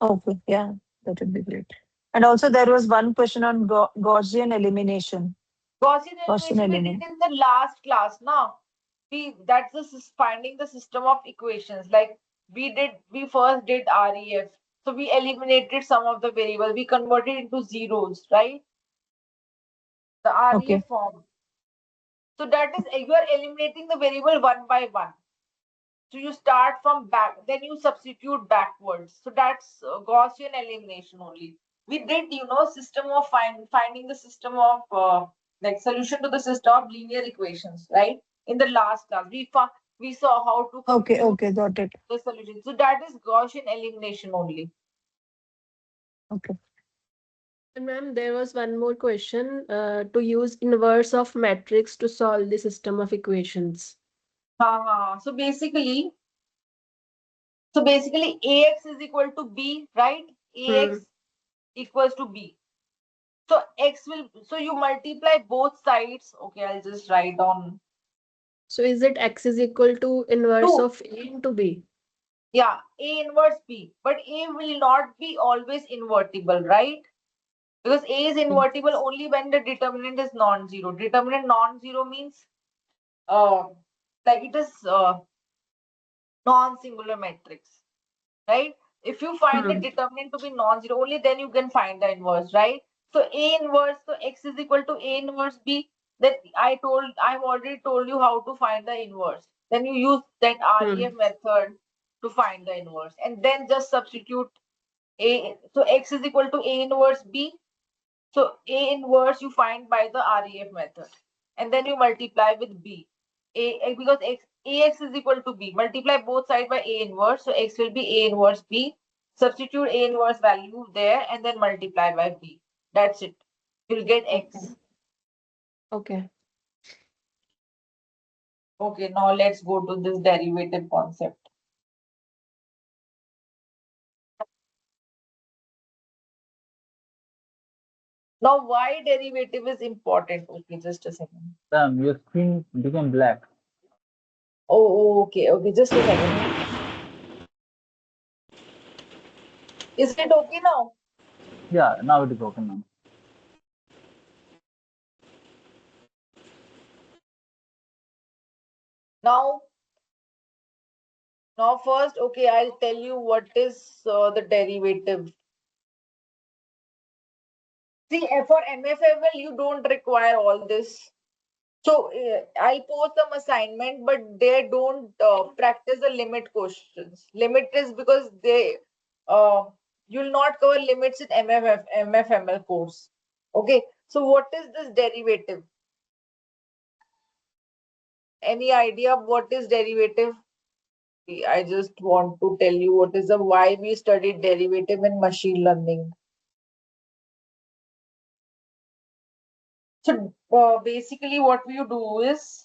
Okay, yeah, that would be great. And also there was one question on Gaussian elimination. Gaussian elimination we did in the last class. Now, that's finding the system of equations. Like we first did REF. So we eliminated some of the variables. We converted into zeros, right? The REF form. So that is, you are eliminating the variable one by one. So you start from back, then you substitute backwards. So that's Gaussian elimination only. We did, system of finding the system of like solution to the system of linear equations, right? In the last class, we saw how to compute okay, got it. the solution. So that is Gaussian elimination only. Okay. And ma'am, there was one more question to use inverse of matrix to solve the system of equations. So basically, AX is equal to B, right? AX equals to B. So so you multiply both sides. Okay, I'll just write down. So is it X is equal to inverse of A into B? Yeah, A inverse B. But A will not be always invertible, right? Because A is invertible only when the determinant is non-zero. Determinant non-zero means like it is non-singular matrix, right? If you find the determinant to be non-zero, only then you can find the inverse, right? So A inverse, so X is equal to A inverse B. Then I've already told you how to find the inverse. Then you use that REF method to find the inverse, and then just substitute A. So X is equal to A inverse B. So A inverse you find by the REF method, and then you multiply with B. Because AX is equal to B. Multiply both sides by A inverse, so X will be A inverse B. Substitute A inverse value there, and then multiply by B. That's it. You'll get X. Okay. Okay, now let's go to this derivative concept. Now, why derivative is important? Okay, just a second. Your screen became black. Oh, okay, just a second. Is it okay now? Yeah, now it is okay now. Now first, okay, I'll tell you what is the derivative. See, for MFML, you don't require all this. So I'll post some assignment, but they don't practice the limit questions. Limit is because you'll not cover limits in MFML course. Okay, so what is this derivative? Any idea of what is derivative? I just want to tell you what is the why we studied derivative in machine learning. So basically what we do is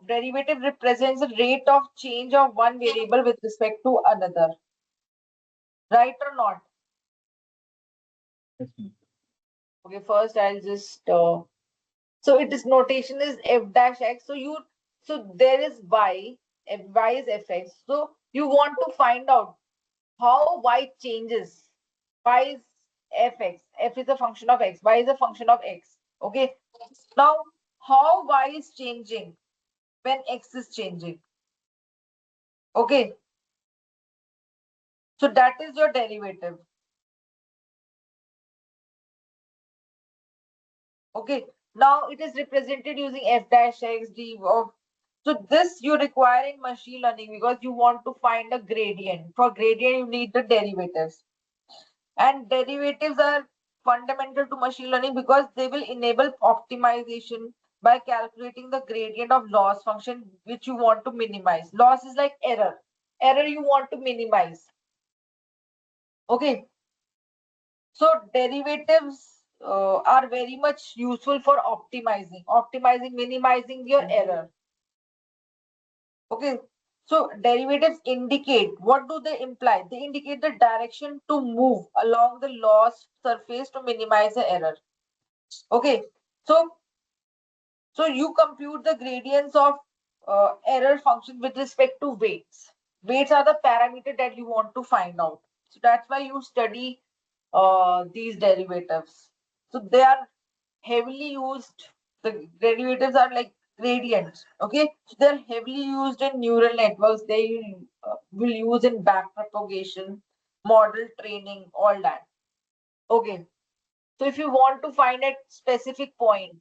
derivative represents the rate of change of one variable with respect to another. Right or not? Okay, first I'll just so it is notation is f dash x. So there is y, y is fx. So you want to find out how y changes. Y is fx. F is a function of x. Y is a function of x. Okay. Now how y is changing when x is changing? Okay. So that is your derivative. Okay. Now it is represented using f dash x d of. So this you require in machine learning because you want to find a gradient. For gradient, you need the derivatives. And derivatives are fundamental to machine learning because they will enable optimization by calculating the gradient of loss function which you want to minimize. Loss is like error. Error you want to minimize. Okay. So derivatives are very much useful for optimizing, minimizing your error. Okay. So derivatives indicate, what do they imply? They indicate the direction to move along the lost surface to minimize the error. Okay, so you compute the gradients of error function with respect to weights. Weights are the parameter that you want to find out. So that's why you study these derivatives. So they are heavily used. The derivatives are like gradients. Okay, so they're heavily used in neural networks. They will use in backpropagation, model training, all that. Okay, so if you want to find a specific point,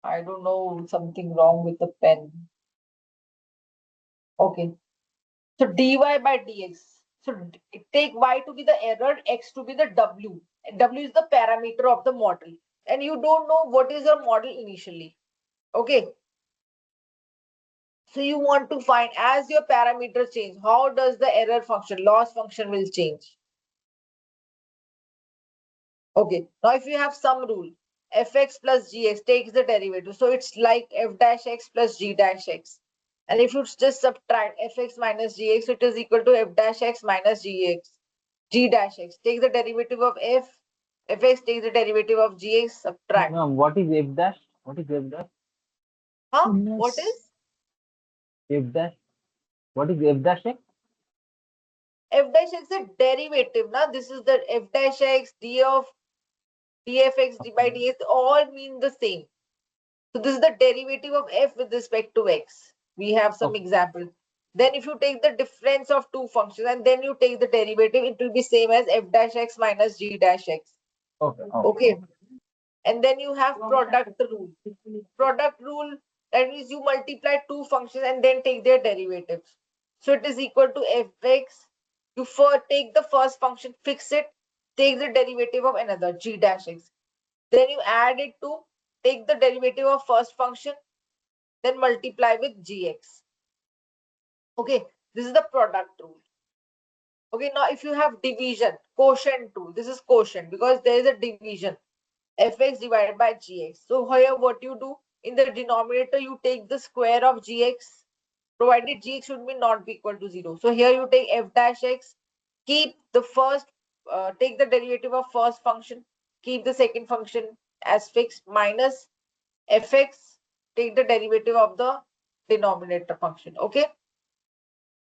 I don't know, something wrong with the pen. Okay, so dy by dx. So take y to be the error, x to be the w. W is the parameter of the model, and you don't know what is your model initially. Okay, so you want to find, as your parameters change, how does the error function, loss function will change. Okay, now if you have some rule, fx plus gx takes the derivative, so it's like f dash x plus g dash x. And if you just subtract fx minus gx, it is equal to f dash x minus gx. G dash x. Take the derivative of fx takes the derivative of gx, subtract. What is f dash? What is f dash? Huh? What is? F dash? What is f dash x? F dash x is a derivative. Now this is the f dash x, d of dfx, d by dx, all mean the same. So this is the derivative of f with respect to x. We have some example. Then if you take the difference of two functions and then you take the derivative, it will be same as f dash x minus g dash x. Okay. And then you have product rule. Product rule, that means you multiply two functions and then take their derivatives. So it is equal to fx. You first take the first function, fix it, take the derivative of another, g dash x. Then you add it to, take the derivative of first function, then multiply with gx. Okay, this is the product rule. Okay, now if you have division, quotient rule, this is quotient because there is a division, fx divided by gx. So here what you do, in the denominator you take the square of gx, provided gx should be not be equal to 0. So here you take f dash x, keep the first, take the derivative of first function, keep the second function as fixed, minus fx, take the derivative of the denominator function. Okay,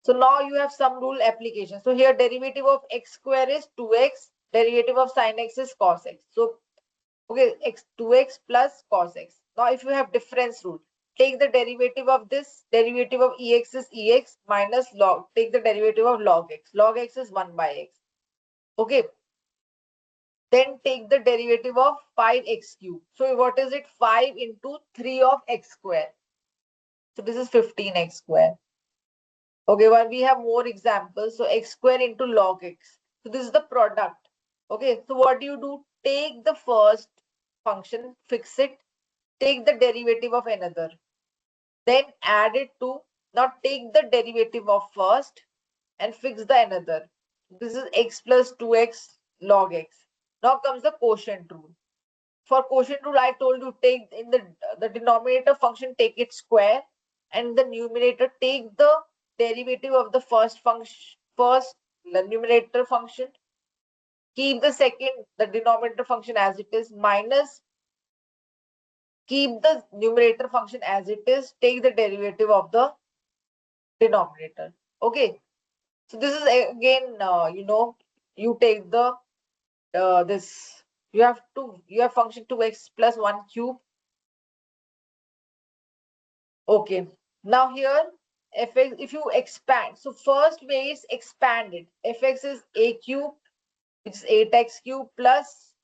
so now you have some rule application. So here derivative of x square is 2x, derivative of sin x is cos x. So okay, 2x plus cos x. Now if you have difference rule, take the derivative of this, derivative of ex is ex minus log, take the derivative of log x. Log x is 1 by x. Okay, then take the derivative of 5x cube. So what is it? 5 into 3 of x square. So this is 15x square. Okay, well, we have more examples. So x square into log x. So this is the product. Okay, so what do you do? Take the first function, fix it, take the derivative of another, then add it to, now take the derivative of first and fix the another. This is x plus 2x log x. Now comes the quotient rule. For quotient rule, I told you, take in the denominator function, take its square, and the numerator take the derivative of the first function, the numerator function, keep the second, the denominator function as it is, minus, keep the numerator function as it is, take the derivative of the denominator. Okay, so this is again, you take the this, you have function 2x plus 1 cube. Okay, now here fx, if you expand, so first way is expanded, fx is a cube, which is 8x cube plus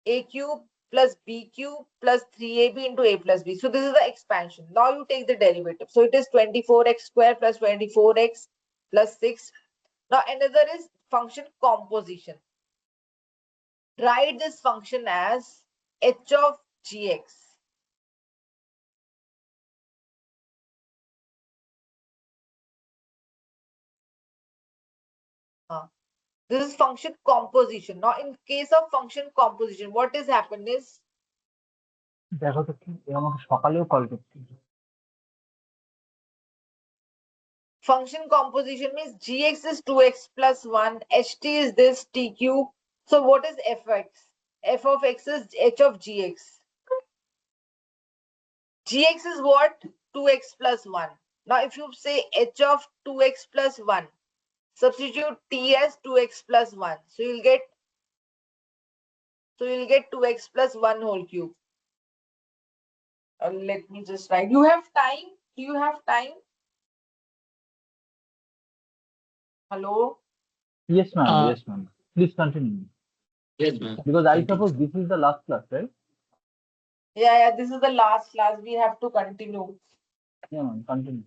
a cube plus b cube plus 3ab into a plus b. So this is the expansion. Now you take the derivative. So it is 24x square plus 24x plus 6. Now another is function composition. Write this function as h of gx. This is function composition. Now in case of function composition, what is happened is, দেখো তো কি আমাকে সকালেও call করছিল Function composition means gx is 2x plus 1, ht is this, t cube. So what is fx? F of x is h of gx. Gx is what? 2x plus 1. Now if you say h of 2x plus 1, substitute t as 2x plus 1. So you'll get 2x plus 1 whole cube. Let me just write. You have time? Do you have time? Hello? Yes, ma'am. Yes, ma'am. Please continue. Yes, ma'am. Because I suppose this is the last class, right? Yeah, this is the last class. We have to continue. Yeah, ma'am. Continue.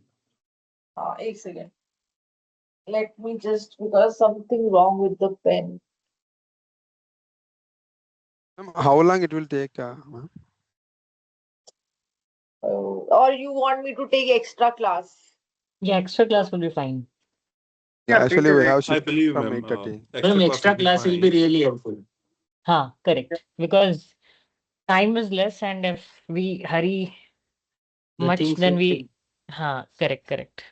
A second. Let me just, because something wrong with the pen. How long it will take? Ma'am? Or you want me to take extra class? Yeah, extra class will be fine. Yeah, actually we have I shift believe, from ma'am. 8:30. Extra class will be really helpful. Correct. Because time is less, and if we hurry The much, things then will we. Correct.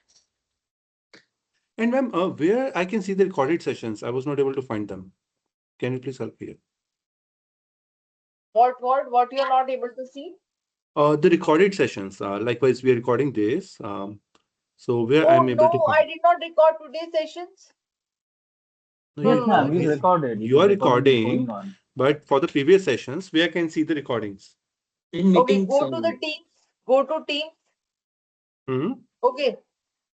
And ma'am, where I can see the recorded sessions, I was not able to find them. Can you please help here? What you are not able to see? The recorded sessions. Likewise, we are recording this. So where I'm able to find. I did not record today's sessions. Yes, No. ma'am. It's recorded. You are Recording is recording, going on. but for the previous sessions, where I can see the recordings. in Okay, meetings. go to the teams. Go to teams. Hmm. Okay.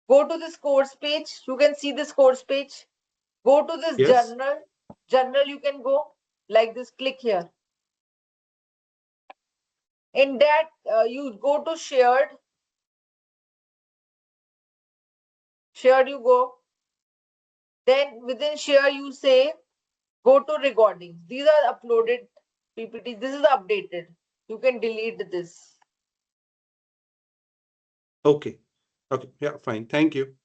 Go to this course page. You can see this course page. Go to this Yes. journal. Journal you can go like this. Click here. In that, you go to shared. Shared you go. Then within share you say go to recordings. These are uploaded PPT. This is updated. You can delete this. Okay. Okay. Yeah, fine. Thank you.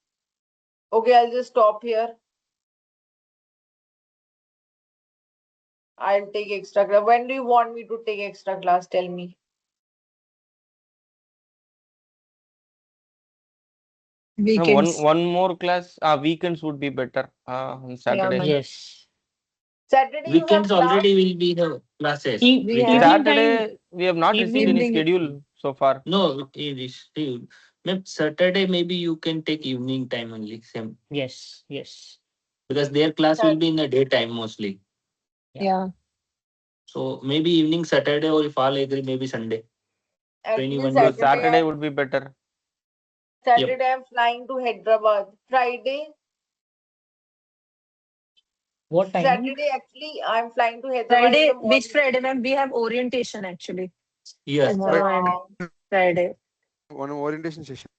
Okay, I'll just stop here. I'll take extra class. When do you want me to take extra class? Tell me. Weekends. One more class. Weekends would be better. On Saturday. ma'am. Yes. Saturday you have Weekends class? already will be the classes. We have Saturday we have not received any evening. schedule so far. No, it is. Maybe Saturday, maybe you can take evening time only. Same. Yes. Because their class will be in the daytime mostly. Yeah. So maybe evening Saturday, or if all agree, maybe Sunday. So Actually, anyone So day. Saturday would be better. Saturday I'm flying to Hyderabad. Friday. What time? Saturday actually I'm flying to Hyderabad. Friday, in the which morning. Friday, ma'am? We have orientation actually. Yes. Tomorrow and Friday. One orientation session.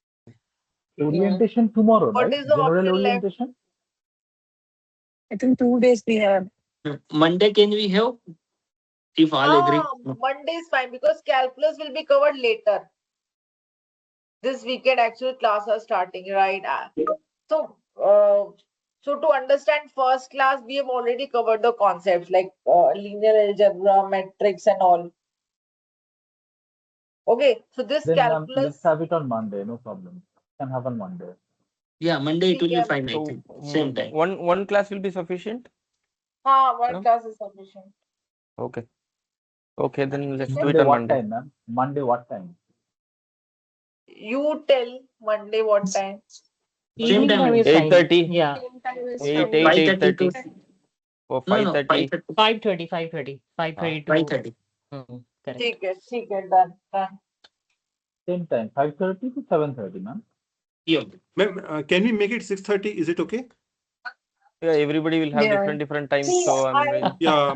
Orientation tomorrow, What right? is the General option left? orientation. I think 2 days we have. Monday can we have? If all agree. Monday is fine because calculus will be covered later. This weekend actual class are starting, right? So to understand first class, we have already covered the concepts like linear algebra, matrix and all. Okay, so this Then ma'am, calculus. let's have it on Monday. No problem. Can have on Monday. Yeah, Monday it will be fine. I So think same time. one class will be sufficient. One class is sufficient. Okay, then let's do Monday it on what Monday. time, ma'am? Monday what time? You tell Monday what time. Same time. 8:30. Yeah. Same time is 8:30. Or 5:30. 5:30. 5:30 to 5:30. correct. ठीक है, done. Same time, 5:30 to 7:30, ma'am. Yeah. Ma'am, can we make it 6:30? Is it okay? Yeah, everybody will have different times. So Yeah,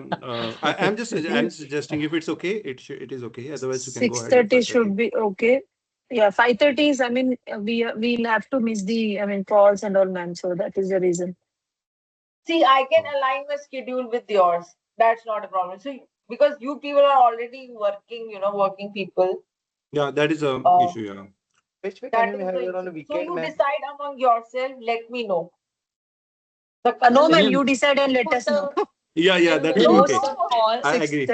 I'm just suggesting if it's okay, it is okay. Otherwise, you can go ahead with 6:30 5:30. should be okay. Yeah, 5:30 is, I mean, we'll have to miss the, I mean, calls and all, ma'am. So that is the reason. See, I can align my schedule with yours. That's not a problem. So because you people are already working, working people. Yeah, that is an issue. Yeah. Which way can we have it on a weekend? So you decide among yourself. Let me know. No, ma'am, you decide and let us know. Yeah, that will be okay. I agree.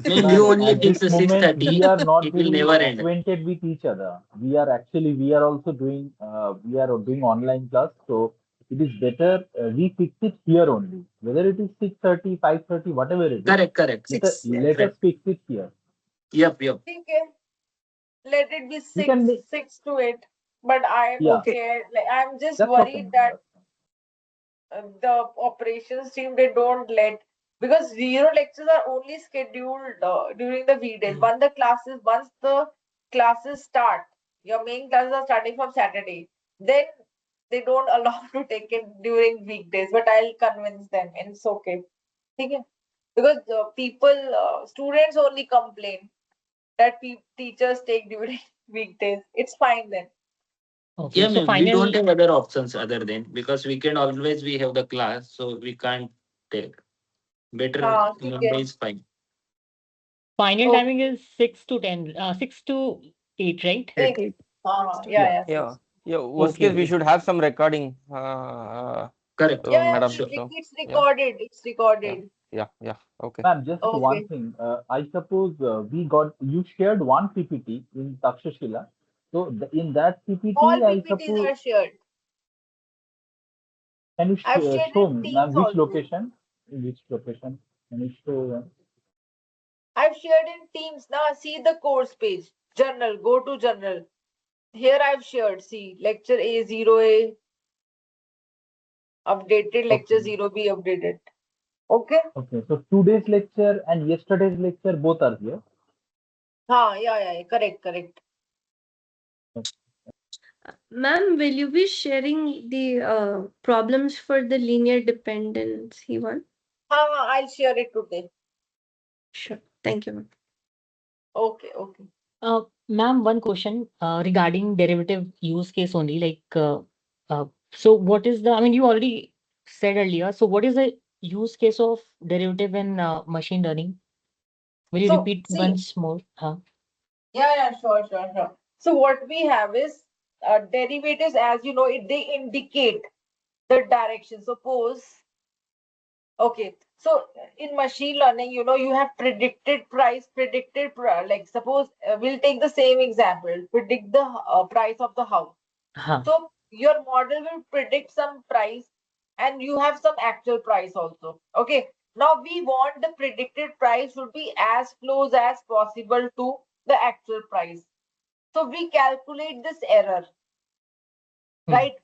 Ma'am, you Man, only at fix this the moment, 6:30. we are not It will very never end. acquainted with each other. We are also doing, we are doing online class. So it is better we fix it here only. Whether it is 6:30, 5:30, whatever it is, Correct, correct. let us Correct. fix it here. Yep, yep. Okay, let it be You can make, 6 to 8. But I'm yeah, okay. Like I'm just that's okay. worried that the operations team, they don't let, because zero lectures are only scheduled during the weekdays. Once the classes start, your main classes are starting from Saturday, then they don't allow to take it during weekdays. But I'll convince them, and it's okay. Okay, because students only complain that teachers take during weekdays. It's fine then. Okay, Yeah, so ma'am, we don't final have other options other than, because weekend always we have the class, so we can't take. Better हाँ ठीक है. Monday is fine. final Okay. timing is 6 to 10, 6 to 8, right? 8. हाँ, Yeah, yeah. yeah, 6. yeah. Worst Okay, case, we okay. should have some recording, Correct. Yeah, madam. Sure. So it's yeah, recorded. It's yeah, recorded. yeah. Okay. Ma'am, just one Okay. thing. I suppose you shared one PPT in Takshashila. So in that All PPT, I PPTs suppose, are shared. can you I've shared show in me, ma'am, Teams which also. location? Which location? Can you show? I've shared in Teams. Now see the course page. Journal. Go to journal. Here I've shared. See lecture A0A updated. Lecture Okay. 0B updated. Okay. Okay. So today's lecture and yesterday's lecture both are here. Yeah. Correct. Ma'am, will you be sharing the problems for the linear dependency one? I'll share it today. Sure. Thank you, ma'am. Okay. Ma'am, one question regarding derivative use case only. So what is the, I mean, you already said earlier. So what is the use case of derivative in machine learning? Will you So repeat see. once more? Yeah. Sure. So what we have is derivatives. As you know, they indicate the direction. Suppose. Okay, so in machine learning, you have predicted price, like suppose we'll take the same example, predict the price of the house. Huh. So your model will predict some price and you have some actual price also. Okay, now we want the predicted price should be as close as possible to the actual price. So we calculate this error, right?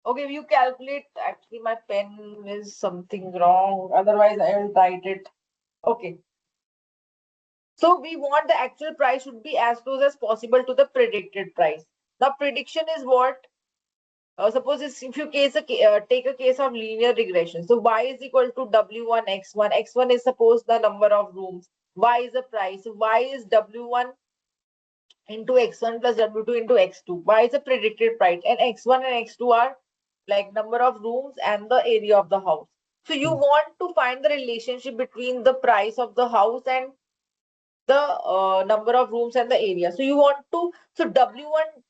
Okay, you calculate. Actually, my pen is something wrong. Otherwise, I will write it. Okay. So we want the actual price should be as close as possible to the predicted price. Now, prediction is what? Suppose if you take a case of linear regression. So y is equal to w1 x1. X1 is suppose the number of rooms. Y is the price. So y is w1 into x1 plus w2 into x2. Y is the predicted price, and x1 and x2 are like number of rooms and the area of the house. So you want to find the relationship between the price of the house and the number of rooms and the area. So you want to, so W1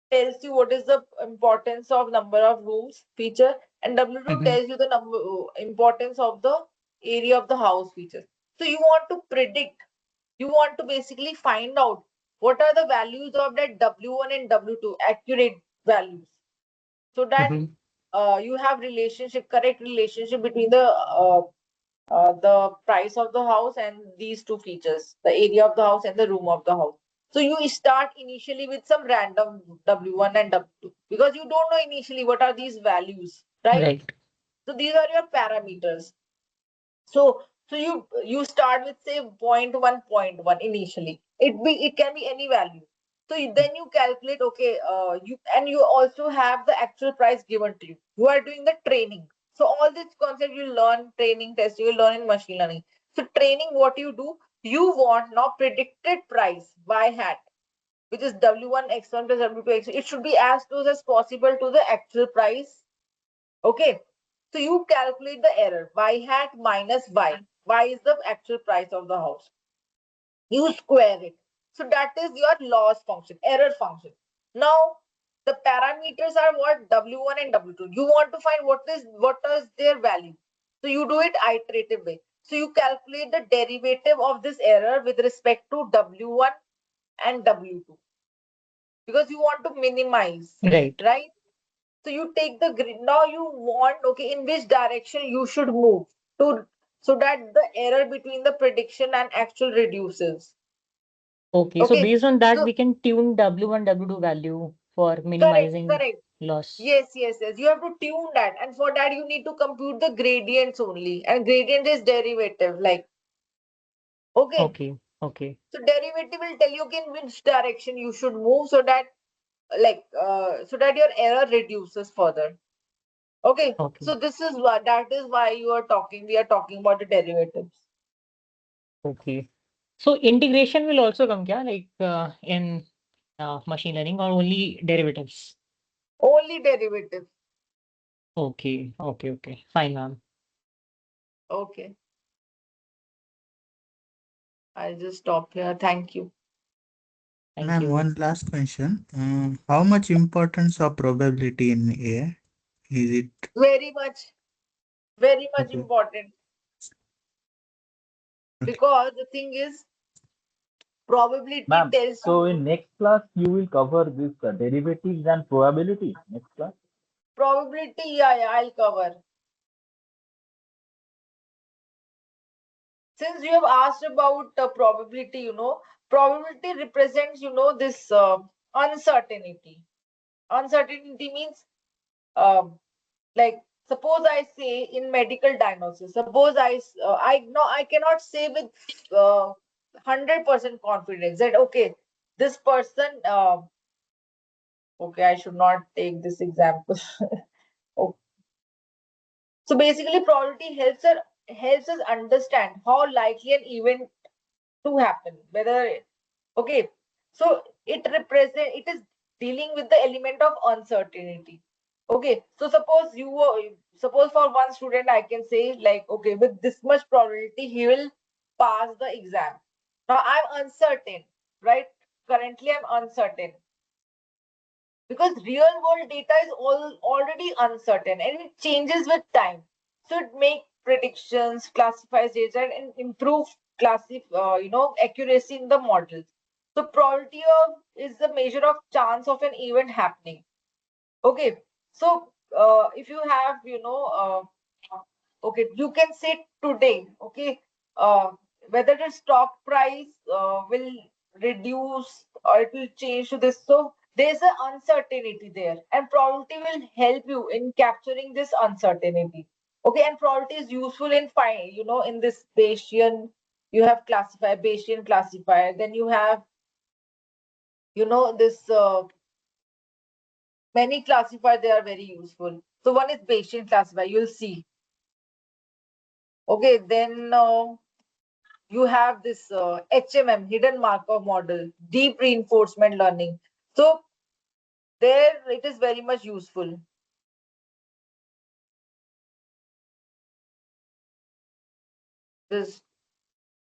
tells you what is the importance of number of rooms feature, and W2 tells you the importance of the area of the house feature. So you want to predict, you want to basically find out what are the values of that W1 and W2, accurate values, so that you have correct relationship between the price of the house and these two features, the area of the house and the room of the house. So you start initially with some random W1 and W2 because you don't know initially what are these values, right? Right. So these are your parameters. So you start with say 0.1 initially. It can be any value. So then you calculate, okay, you also have the actual price given to you. You are doing the training. So all this concept you learn, training test, you will learn in machine learning. So training, what you do, you want now predicted price y hat, which is W1 x1 plus W2 x2. It should be as close as possible to the actual price. Okay. So you calculate the error, y hat minus y. Y is the actual price of the house. You square it. So that is your loss function, error function. Now the parameters are what? W1 and W2. You want to find what is their value. So you do it iterative way. So you calculate the derivative of this error with respect to W1 and W2 because you want to minimize, Right. right? So you take the now you want, okay, in which direction you should move to so that the error between the prediction and actual reduces. Okay. So Okay, based on that, so we can tune W1, W2 value for correct, minimizing correct. loss. Yes, yes, yes. You have to tune that, and for that you need to compute the gradients only, and gradient is derivative. Like, okay, Okay. Okay. so derivative will tell you, okay, in which direction you should move so that so that your error reduces further. Okay, Okay. so this is what that is why we are talking about the derivatives. Okay. So integration will also come, kya? Like in machine learning or only derivatives? Only derivatives. Okay. Okay. Okay. Fine, ma'am. Okay, I'll just stop here. Thank you. Thank Ma'am, you. one last question. How much importance of probability in AI? Is it Very much okay? important Okay. because the thing is probability Ma'am, tells so you in next class you will cover this derivatives and probability. Next class. probability. Yeah, I'll cover. Since you have asked about probability, probability represents, this uncertainty. Uncertainty means, um, like, suppose I say in medical diagnosis, suppose I cannot say with 100% confidence that, okay, this person, okay, I should not take this example. Okay. So basically, probability helps us understand how likely an event to happen, whether okay, so it is dealing with the element of uncertainty. Okay, so suppose for one student I can say, like, okay, with this much probability he will pass the exam. Now I'm uncertain, right? Currently I'm uncertain because real world data is already uncertain and it changes with time. So it makes predictions, classifies data, and improve accuracy in the models. So probability of is the measure of chance of an event happening. Okay, so if you have, okay, you can say today, okay, uh, whether the stock price will reduce or it will change to this. So there's an uncertainty there, and probability will help you in capturing this uncertainty. Okay, and probability is useful in in this Bayesian. You have Bayesian classifier. Then you have, this many classifier. They are very useful. So one is Bayesian classifier. You'll see. Okay, then. You have this HMM, hidden Markov model, deep reinforcement learning. So there it is very much useful. This,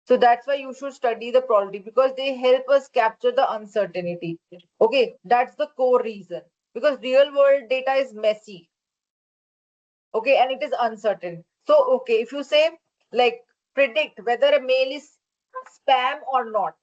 so that's why you should study the probability because they help us capture the uncertainty. Okay, that's the core reason because real world data is messy. Okay, and it is uncertain. So okay, if you say like predict whether a mail is spam or not.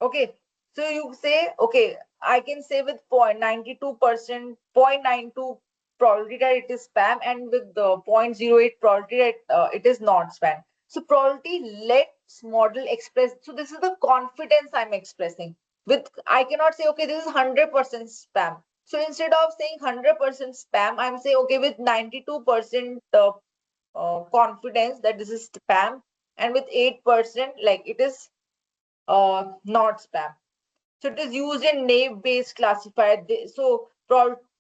Okay, so you say, okay, I can say with 0.92%, 0.92 probability that it is spam, and with the 0.08 probability that it is not spam. So probability lets model express. So this is the confidence I'm expressing. With I cannot say, okay, this is 100% spam. So instead of saying 100% spam, I'm saying, okay, with 92% confidence that this is spam, and with 8% like it is not spam. So it is used in naive-based classifier. So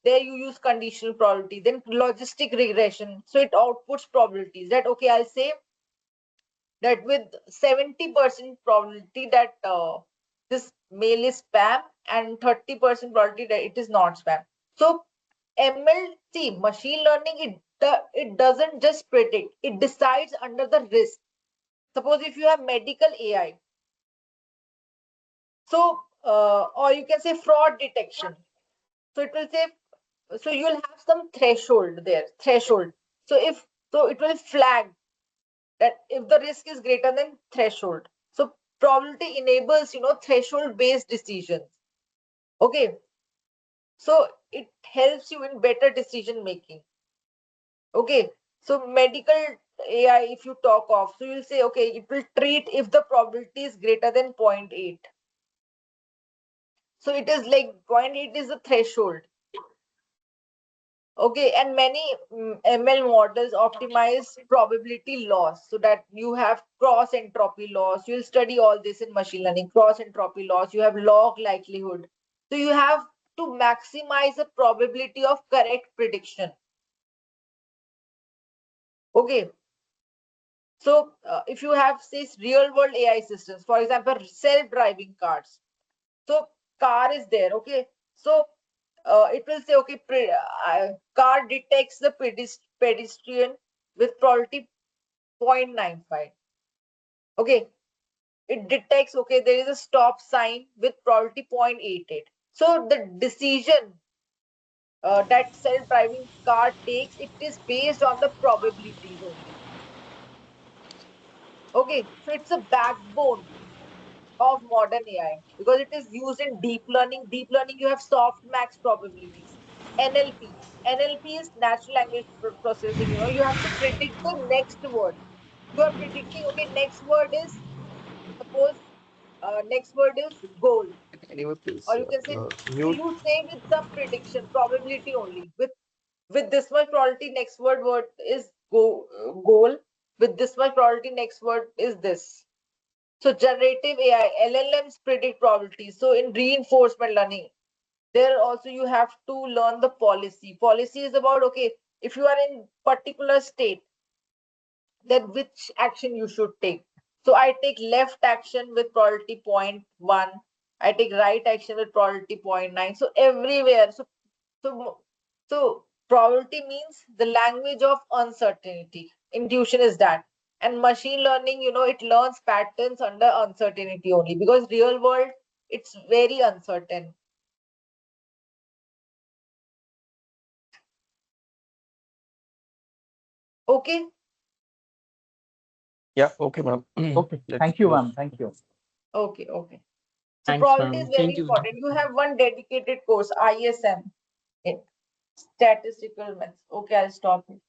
there you use conditional probability. Then logistic regression. So it outputs probabilities. That okay, I'll say that with 70% probability that this mail is spam and 30% probability that it is not spam. So MLT machine learning it doesn't just predict. It decides under the risk. Suppose if you have medical AI. So, or you can say fraud detection. So it will say, so you'll have some threshold there, threshold. So it will flag that if the risk is greater than threshold. So probability enables, threshold based decisions. Okay. So it helps you in better decision making. Okay. So medical AI, if you talk of, so you'll say, okay, it will treat if the probability is greater than 0.8. So it is like 0.8 is the threshold. Okay, and many ML models optimize probability loss so that you have cross entropy loss. You'll study all this in machine learning, cross entropy loss. You have log likelihood. So you have to maximize the probability of correct prediction. Okay. So if you have this real world AI systems, for example, self-driving cars. So car is there. Okay. So it will say, okay, car detects the pedestrian with probability 0.95. Okay, it detects, okay, there is a stop sign with probability 0.88. So the decision that self-driving car takes, it is based on the probabilities only. Okay, so it's a backbone of modern AI because it is used in deep learning. Deep learning, you have softmax probabilities. NLP is natural language processing. You have to predict the next word. You are predicting, okay, next word is, suppose next word is goal, Anyway, please or you can say, so mute. you say with some prediction probability only. With this much probability, next word is goal. With this much probability, next word is this. So generative AI, LLMs predict probabilities. So in reinforcement learning, there also you have to learn the policy. Policy is about, okay, if you are in particular state, then which action you should take. So I take left action with probability 0.1. I take right action with probability 0.9. So everywhere. So probability means the language of uncertainty. Intuition is that. And machine learning, it learns patterns under uncertainty only because real world, it's very uncertain. Okay. Yeah, okay, ma'am. Okay, thank you, ma'am. Thank you. Okay. So Thanks, probability ma'am. is very Thank you. important. You have one dedicated course, ISM, statistical methods. Okay, I'll stop it.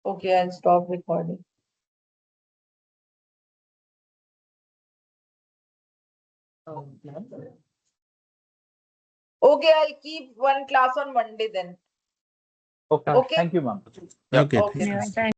Okay, I'll stop recording. Okay, I'll keep one class on Monday then. Okay. Okay. Thank you, ma'am. Yeah. Okay. Okay. Yeah, thank